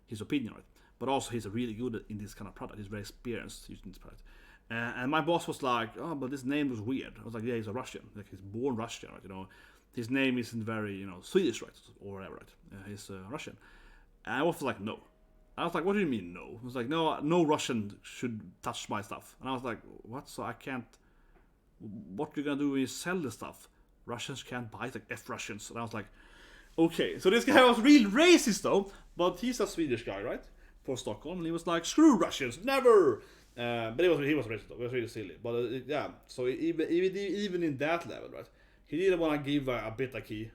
his opinion, right? But also he's really good in this kind of product. He's very experienced using this product. And my boss was like, oh, but this name was weird. I was like, yeah, he's a Russian. Like, he's born Russian, right? You know, his name isn't very, you know, Swedish, right? Or whatever, right? He's Russian. And I was like, no. I was like, what do you mean, no? I was like, no Russian should touch my stuff. And I was like, what? So I can't... What are you gonna do when you sell this stuff? Russians can't buy it, like F Russians. And I was like, okay. So this guy was real racist, though. But he's a Swedish guy, right? For Stockholm, and he was like, screw Russians, never. But he was racist, though. It was really silly. But yeah, so even in that level, right, he didn't want to give a beta key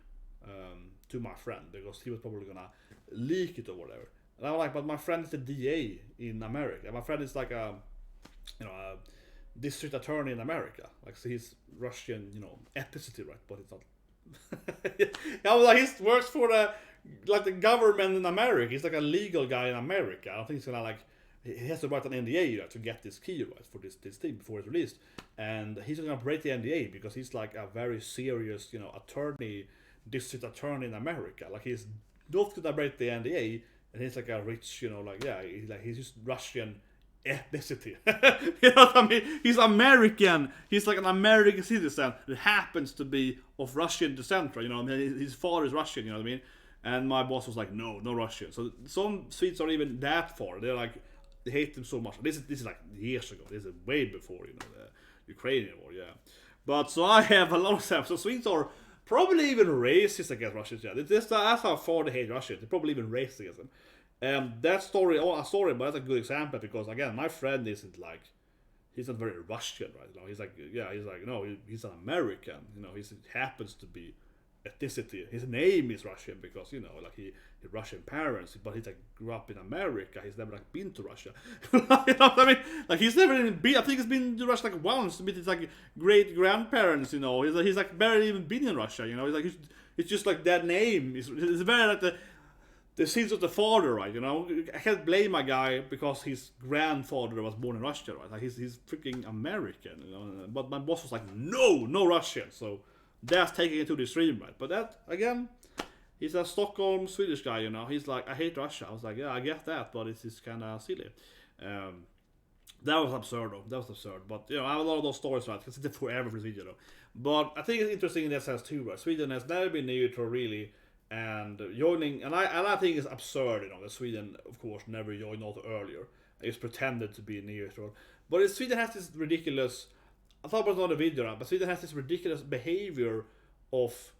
to my friend because he was probably gonna leak it or whatever. And I was like, but my friend is the DA in America. My friend is like a district attorney in America. Like, so he's Russian, you know, ethnicity, right? But it's not. I was like, he works for the government in America. He's like a legal guy in America. I don't think he's gonna, like, he has to write an NDA, you know, to get this key, right, for this thing before it's released. And he's gonna break the NDA because he's like a very serious, you know, district attorney in America. Like, he's not gonna break the NDA, and he's like a rich, you know, like, yeah, he's just Russian ethnicity. You know what I mean? He's American. He's like an American citizen that happens to be of Russian descent, right? You know, I mean, his father is Russian. You know what I mean? And my boss was like, no Russian. So some Swedes are even that far. They're like, they hate them so much. This is like years ago. This is way before, you know, the Ukrainian war. Yeah. But so I have a lot of them. So Swedes are probably even racist against Russians. Yeah. That's how far they hate Russians. They're probably even racist against them. That story, but that's a good example because, again, my friend isn't like, he's not very Russian, right? You know, he's like, no, he's an American. You know, he happens to be ethnicity. His name is Russian because like he Russian parents, but he's like grew up in America. He's never like been to Russia. You know what I mean? Like he's never even been. I think he's been to Russia like once with his like great grandparents. He's like barely even been in Russia. He's like it's just like that name. It's very like the sins of the father, right? I can't blame a guy because his grandfather was born in Russia, right? Like he's freaking American, But my boss was like, no Russian. So that's taking it to the extreme, right? But that again, he's a Stockholm Swedish guy, He's like, I hate Russia. I was like, yeah, I get that, but it's just kind of silly. That was absurd, though. That was absurd. But I have a lot of those stories, right? Because it's forever for this video, though. But I think it's interesting in that sense too, right? Sweden has never been neutral, really. And joining, and I think it's absurd, that Sweden, of course, never joined NATO earlier. It's pretended to be neutral, but Sweden has this ridiculous. I thought about another video, right? But Sweden has this ridiculous behavior of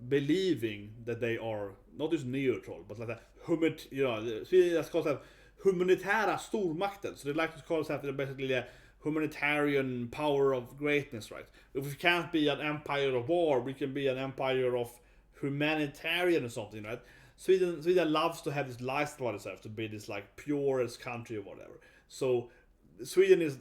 believing that they are not just neutral, but like that Sweden has called that humanitära stormakten. So they like to call it basically a humanitarian power of greatness, right? If we can't be an empire of war, we can be an empire of humanitarian or something, right? Sweden loves to have this lifestyle about itself to be this like purest country or whatever. So Sweden is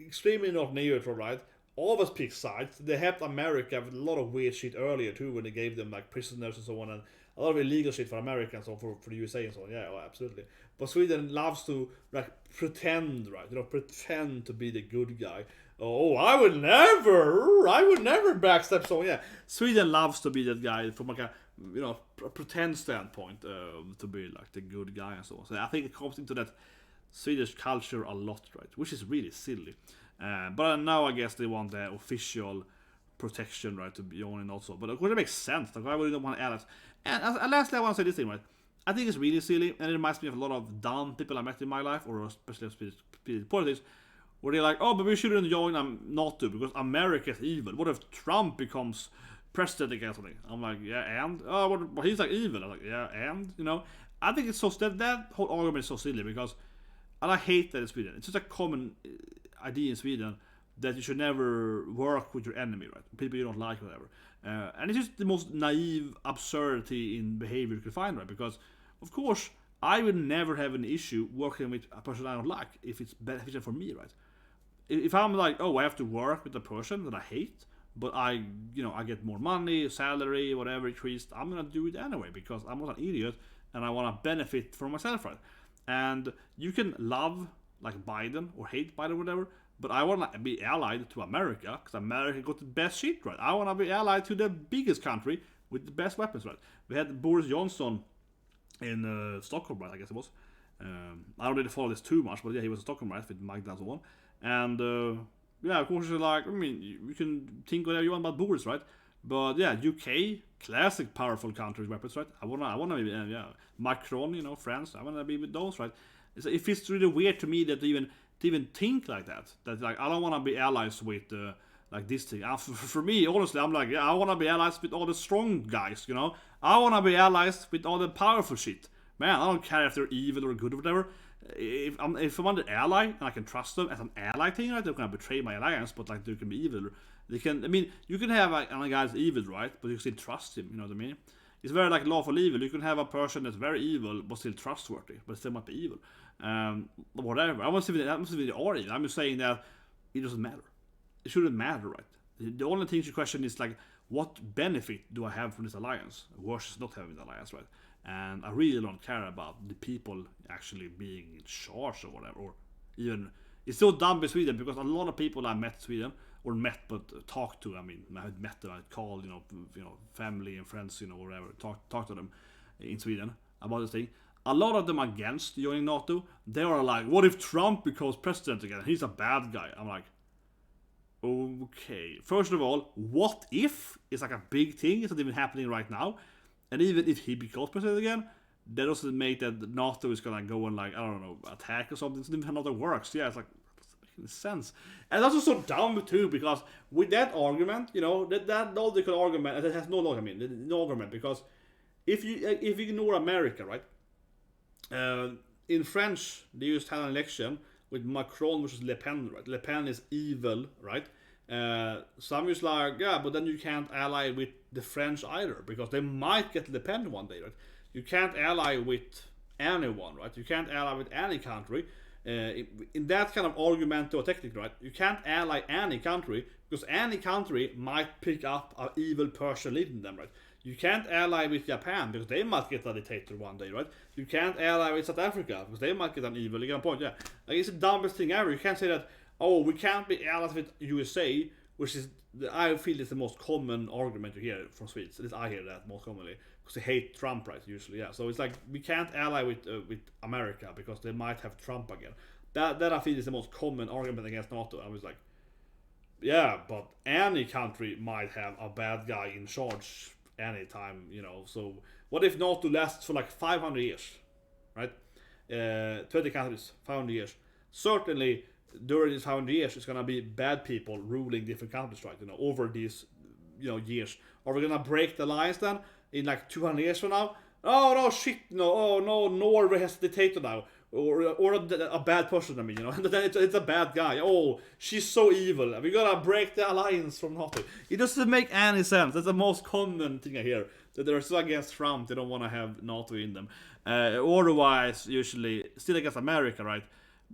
extremely not neutral, right? Always pick sides. They helped America with a lot of weird shit earlier too, when they gave them like prisoners and so on, and a lot of illegal shit for Americans or for the USA and so on. Yeah, absolutely. But Sweden loves to like pretend, right? Pretend to be the good guy. Oh, I would never backstab someone. Yeah, Sweden loves to be that guy from like a pretend standpoint to be like the good guy and so on. So I think it comes into that Swedish culture a lot, right? Which is really silly. But now I guess they want the official protection, right, to be on and also. But of course it makes sense. Like, why would you not want allies? And lastly, I want to say this thing, right? I think it's really silly, and it reminds me of a lot of dumb people I met in my life, or especially of politics, where they're like, oh, but we shouldn't join NATO because America is evil. What if Trump becomes president again or something? I'm like, yeah, and? Oh, but he's like evil. I'm like, yeah, and? I think it's so, that whole argument is so silly because, and I hate that in Sweden. It's just a common idea in Sweden that you should never work with your enemy, right? People you don't like, whatever. And it's just the most naive absurdity in behavior you can find, right? Because, of course, I would never have an issue working with a person I don't like if it's beneficial for me, right? If I'm like, oh, I have to work with a person that I hate, but I get more money, salary, whatever increased, I'm gonna do it anyway because I'm not an idiot and I want to benefit for myself, right? And you can love like Biden or hate Biden or whatever, but I want to be allied to America because America got the best shit, right? I want to be allied to the biggest country with the best weapons, right? We had Boris Johnson in Stockholm, right? I guess it was. I don't really follow this too much, but yeah, he was in Stockholm, right, with Magda and so on. And yeah, of course, like, I mean, you can think whatever you want about Boris, right? But yeah, UK, classic powerful country with weapons, right? I wanna be, yeah, Macron, France, I wanna be with those, right? So if it's really weird to me that to even think like that like I don't wanna be allies with like this thing. For me, honestly, I'm like, yeah, I wanna be allies with all the strong guys, I wanna be allies with all the powerful shit. Man, I don't care if they're evil or good or whatever. If I'm an ally and I can trust them as an ally thing, right? They're gonna betray my alliance, but like they can be evil. They can. I mean, you can have a guy that's evil, right? But you can still trust him. You know what I mean? It's very like lawful evil. You can have a person that's very evil but still trustworthy, but still might be evil. Whatever. I'm not saying they are evil. I'm just saying that it doesn't matter. It shouldn't matter, right? The only thing you question is like, what benefit do I have from this alliance versus not having the alliance, right? And I really don't care about the people actually being in charge or whatever, or even it's so dumb in Sweden because a lot of people I met in Sweden or met but talked to. I mean, I had met them, I called, family and friends, whatever, talk to them in Sweden about this thing. A lot of them against joining NATO. They are like, what if Trump becomes president again? He's a bad guy. I'm like, okay. First of all, what if is like a big thing. It's not even happening right now. And even if he becomes president again, that doesn't make that NATO is gonna go and like, I don't know, attack or something. It's not even how that works. Yeah, it's like, doesn't make any sense. And that's also so dumb too, because with that argument, that logical argument, it has no logic. I mean, no argument, because if you ignore America, right? In French, they used to have an election with Macron versus Le Pen, right? Le Pen is evil, right? So I'm just like, yeah, but then you can't ally with the French either, because they might get independent one day, right? You can't ally with anyone, right? You can't ally with any country. In that kind of argument or technique, right? You can't ally any country, because any country might pick up an evil person leading them, right? You can't ally with Japan, because they might get a dictator one day, right? You can't ally with South Africa, because they might get an evil. You get a point, yeah. Like, it's the dumbest thing ever. You can't say that, oh, we can't be allies with USA, which is, I feel is the most common argument you hear from Swedes. At least I hear that most commonly, because they hate Trump, right? Usually, yeah. So it's like, we can't ally with America because they might have Trump again. That I feel is the most common argument against NATO. I was like, yeah, but any country might have a bad guy in charge anytime, you know. So what if NATO lasts for like 500 years, right? 20 countries, 500 years. Certainly, during these 500 years, it's gonna be bad people ruling different countries, right? You know, over these, you know, years. Are we gonna break the lines then in like 200 years from now? Oh no, shit, no, oh no, Norway has a dictator now, or a bad person. I mean, you know, it's a bad guy. Oh, she's so evil. We gotta break the alliance from NATO. It doesn't make any sense. That's the most common thing I hear. That they're so against Trump, they don't want to have NATO in them. Otherwise, usually still against America, right?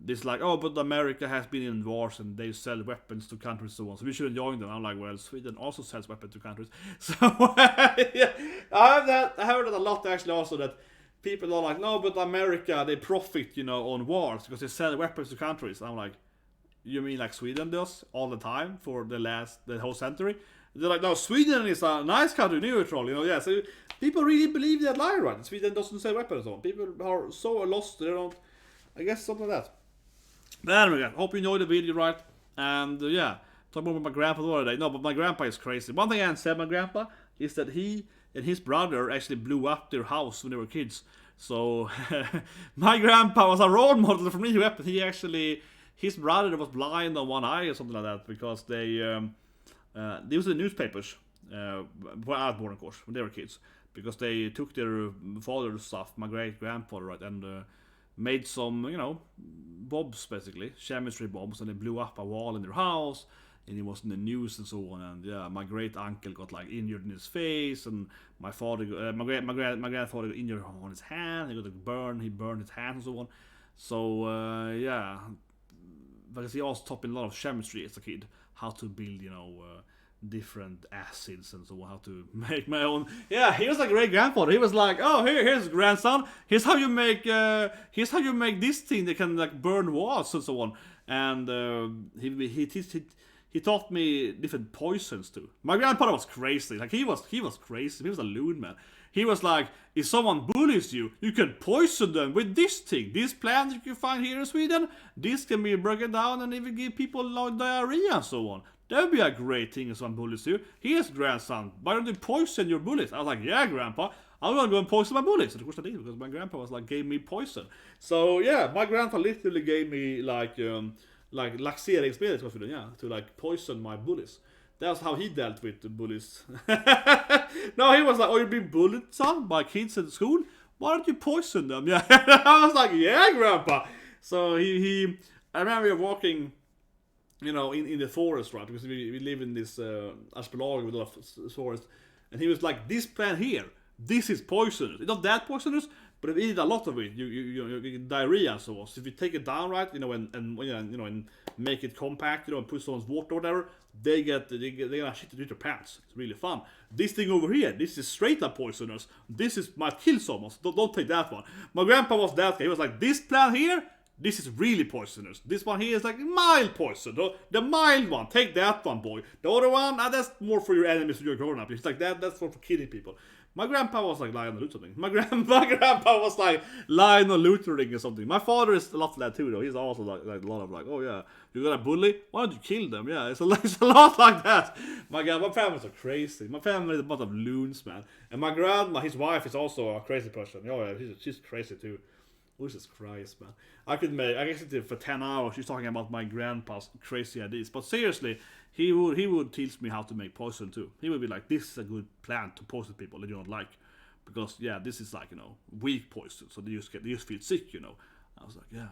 It's like, oh, but America has been in wars and they sell weapons to countries and so on, so we shouldn't join them. I'm like, well, Sweden also sells weapons to countries. So, yeah, I heard that a lot actually also, that people are like, no, but America, they profit, you know, on wars because they sell weapons to countries. And I'm like, you mean like Sweden does all the time for the whole century? They're like, no, Sweden is a nice country, neutral, you know, yeah. So people really believe that lie, right? Sweden doesn't sell weapons and so on. People are so lost, they don't, I guess something like that. But anyway, hope you enjoyed the video, right? And yeah, talk more about my grandpa the other day. No, but my grandpa is crazy. One thing I said about my grandpa is that he and his brother actually blew up their house when they were kids. So my grandpa was a role model for me. He actually, his brother was blind on one eye or something like that, because they was in the newspapers where I was born, of course, when they were kids, because they took their father's stuff, my great grandfather, right, and made some, you know, bombs, basically, chemistry bombs, and they blew up a wall in their house, and it was in the news and so on. And yeah, my great uncle got like injured in his face, and my father, my grandfather got injured on his hand. He burned his hand and so on. So yeah, because he also taught me a lot of chemistry as a kid, how to build, you know, different acids and so on, how to make my own. Yeah, he was a great grandfather. He was like, oh, here's grandson, here's how you make this thing that can like burn walls and so on. And he taught me different poisons too. My grandfather was crazy. Like he was crazy. He was a loon, man. He was like, if someone bullies you, you can poison them with this thing. This plant you can find here in Sweden, this can be broken down and even give people like diarrhea and so on. That would be a great thing if someone bullies you. Here's grandson, why don't you poison your bullies? I was like, yeah, grandpa, I'm gonna go and poison my bullies. And of course I did, because my grandpa was like, gave me poison. So yeah, my grandpa literally gave me like laxeringsmedel, yeah, to like poison my bullies. That's how he dealt with the bullies. No, he was like, oh, you've been bullied, son, by kids at school? Why don't you poison them? Yeah, I was like, yeah, grandpa. So I remember walking, you know, in the forest, right? Because we live in this archipelago with a lot of forest. And he was like, this plant here, this is poisonous. It's not that poisonous, but if you eat a lot of it, you get diarrhea and so on. So if you take it down, right, you know, and make it compact, you know, and put someone's water or whatever, they gonna shit it into their pants. It's really fun. This thing over here, this is straight up poisonous. Might kill someone. So don't take that one. My grandpa was that guy. He was like, this plant here, this is really poisonous. This one here is like mild poison. The mild one, take that one, boy. The other one, that's more for your enemies when you're grown up. It's like that's for killing people. My grandpa was like lying on loot something. My grandpa was like lying on lootering or something. My father is a lot of that too, though. He's also like a lot of like, oh yeah, you got a bully? Why don't you kill them? Yeah, it's a lot like that. My families are crazy. My family is a bunch of loons, man. And my grandma, his wife, is also a crazy person. Oh yeah, she's crazy too. Jesus Christ, man. I can sit for 10 hours just talking about my grandpa's crazy ideas. But seriously, he would teach me how to make poison too. He would be like, this is a good plant to poison people that you don't like. Because, yeah, this is like, you know, weak poison. So they just feel sick, you know. I was like, yeah,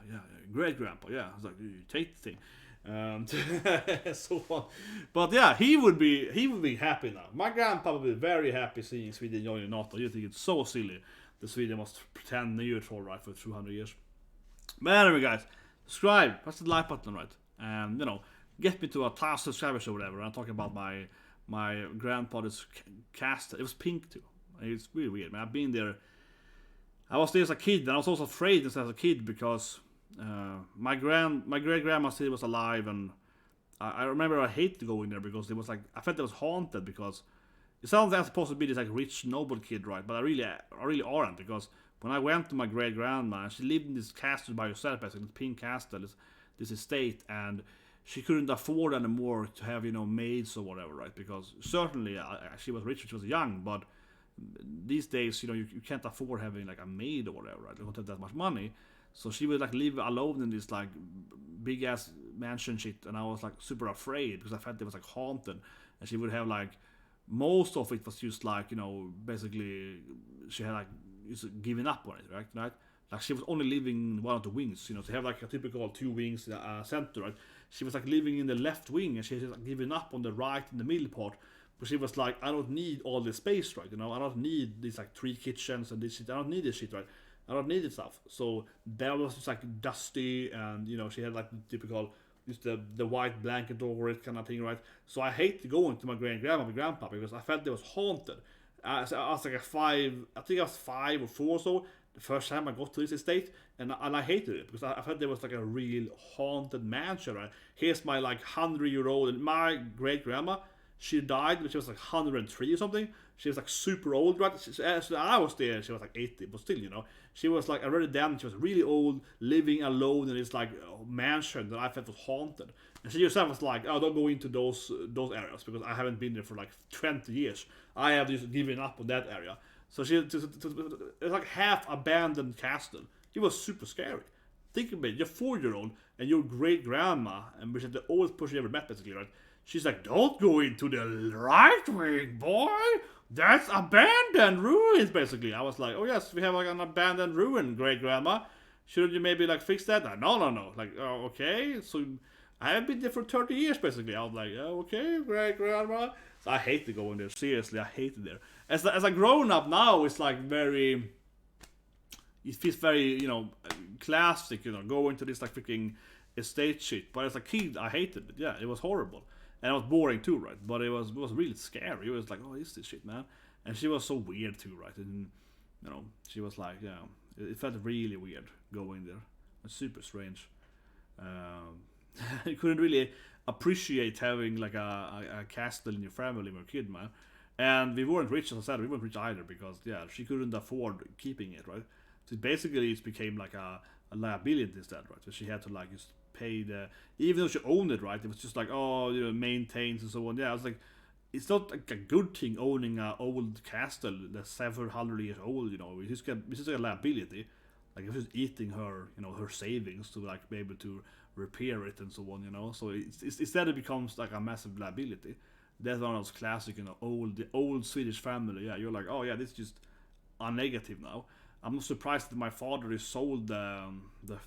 great grandpa, yeah. I was like, you take the thing. So on. But yeah, he would be happy now. My grandpa would be very happy seeing Sweden joining NATO. You think it's so silly that Sweden must pretend neutral, right, for 200 years. But anyway, guys, subscribe, press the like button, right, and get me to 1,000 subscribers or whatever. I'm talking about my grandfather's castle. It was pink too. It's really weird, man. I've been there. I was there as a kid, and I was also afraid as a kid because my great grandma still was alive, and I remember I hated going there because it was like I felt it was haunted because it sounds like I'm supposed to be this like rich noble kid, right? But I really aren't, because when I went to my great grandma, she lived in this castle by herself, basically, this pink castle, this estate, and she couldn't afford anymore to have maids or whatever, right? Because certainly she was rich when she was young, but these days you can't afford having like a maid or whatever, right? You don't have that much money. So she would like live alone in this like big ass mansion shit, and I was like super afraid because I felt it was like haunted. And she would have like most of it was just like basically she had like just given up on it, right? Like she was only living in one of the wings. To have like a typical 2 wings center, right? She was like living in the left wing, and she had like given up on the right and the middle part. But she was like, I don't need all this space, right? I don't need these like 3 kitchens and this shit. I don't need this shit, right? I don't need this stuff. So that was just like dusty, and she had like the typical just the white blanket over it kind of thing, right? So I hate going to my grandma and grandpa because I felt it was haunted. So I was like I think I was 5 or 4 or so the first time I got to this estate, and I hated it because I felt there was like a real haunted mansion, right? Here's my like 100-year-old, and my great grandma, she died when she was like 103 or something. She was like super old, right? So I was there, she was like 80, but still, she was like already then, she was really old, living alone in this like mansion that I felt was haunted. And she herself was like, oh, don't go into those areas because I haven't been there for like 20 years. I have just given up on that area. So it was like half abandoned castle. It was super scary. Think about it, you're 4-year-old and your great grandma, and which is the oldest person you ever met basically, right? She's like, don't go into the right wing, boy. That's abandoned ruins, basically. I was like, oh yes, we have like an abandoned ruin, great grandma. Shouldn't you maybe like fix that? No. Like, oh, okay. So I have been there for 30 years, basically. I was like, oh, okay, great grandma. So I hate to go in there. Seriously, I hate it there. As a grown up now, it's like very. It feels very, classic. Going to this like freaking estate shit. But as a kid, I hated it. Yeah, it was horrible. And it was boring too, right? But it was really scary. It was like, oh, is this shit, man? And she was so weird too, right? And she was like, yeah, it felt really weird going there. It's super strange. You couldn't really appreciate having like a castle in your family when you were a kid, man. And we weren't rich, as I said, we weren't rich either because she couldn't afford keeping it, right? So basically, it became like a liability instead, right? So she had to like just pay even though she owned it, right? It was just like, oh, maintains and so on. Yeah, I was like, it's not like a good thing owning an old castle that's several hundred years old. It's just like a liability. Like it was eating her, her savings to like be able to repair it and so on. So it's instead it becomes like a massive liability. That's one of those classic, the old Swedish family. Yeah, you're like, oh yeah, this is just a negative now. I'm not surprised that my father is sold the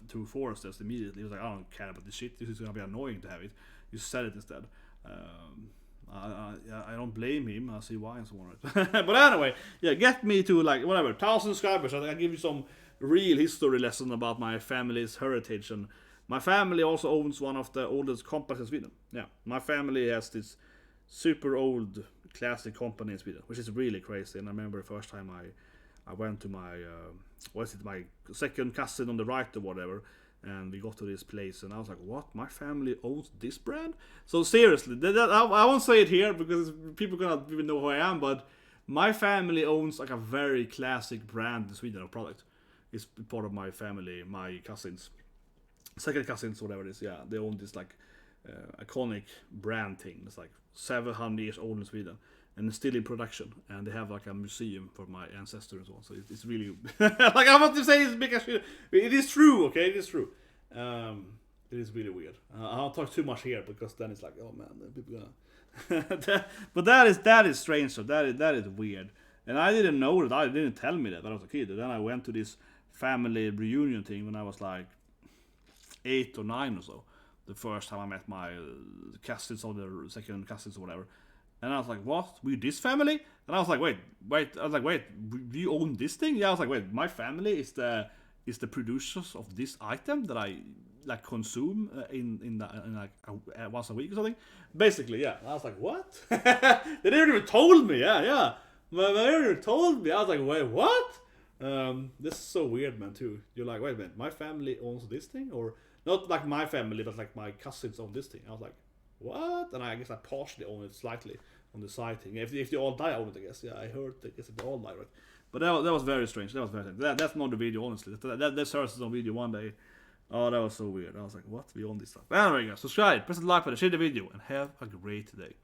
2 foresters immediately. He was like, I don't care about this shit. This is gonna be annoying to have it. You sell it instead. I don't blame him. I see why and so on. But anyway, yeah, get me to like whatever 1,000 subscribers. I think I give you some real history lesson about my family's heritage, and my family also owns one of the oldest companies in Sweden. Yeah, my family has this super old classic company in Sweden, which is really crazy. And I remember the first time I went to my my second cousin on the right or whatever, and we got to this place, and I was like, what? My family owns this brand? So seriously, I won't say it here because people cannot even know who I am, but my family owns like a very classic brand in Sweden of product. It's part of my family, my cousins, second cousins, whatever it is. Yeah, they own this like iconic brand thing. It's like 700 years old in Sweden, and it's still in production, and they have like a museum for my ancestors and so on. So it's really like I want to say it's because it is true. Okay, it is true. It is really weird. I don't talk too much here because then it's like, oh man, people gonna. But that is strange. So that is weird, and I didn't know that. I didn't tell me that when I was a kid. And then I went to this family reunion thing when I was like 8 or 9 or so. the first time I met my cousins or the second cousins or whatever. And I was like, what? We this family? And I was like, wait. I was like, wait, we own this thing? Yeah, I was like, wait, my family is the producers of this item that I like consume in like once a week or something. Basically, yeah. And I was like, what? They never even told me. Yeah. They never even told me. I was like, wait, what? This is so weird, man. Too. You're like, wait a minute, my family owns this thing, or not like my family, but like my cousins own this thing. I was like, what? And I guess I partially own it slightly on the side thing. If they all die, I own it, I guess. Yeah, I heard. I guess they all die, right? But that was very strange. That was very strange. That's not the video, honestly. That serves on video one day. Oh, that was so weird. I was like, what? We own this stuff. Anyway, guys, subscribe, press the like button, share the video, and have a great day.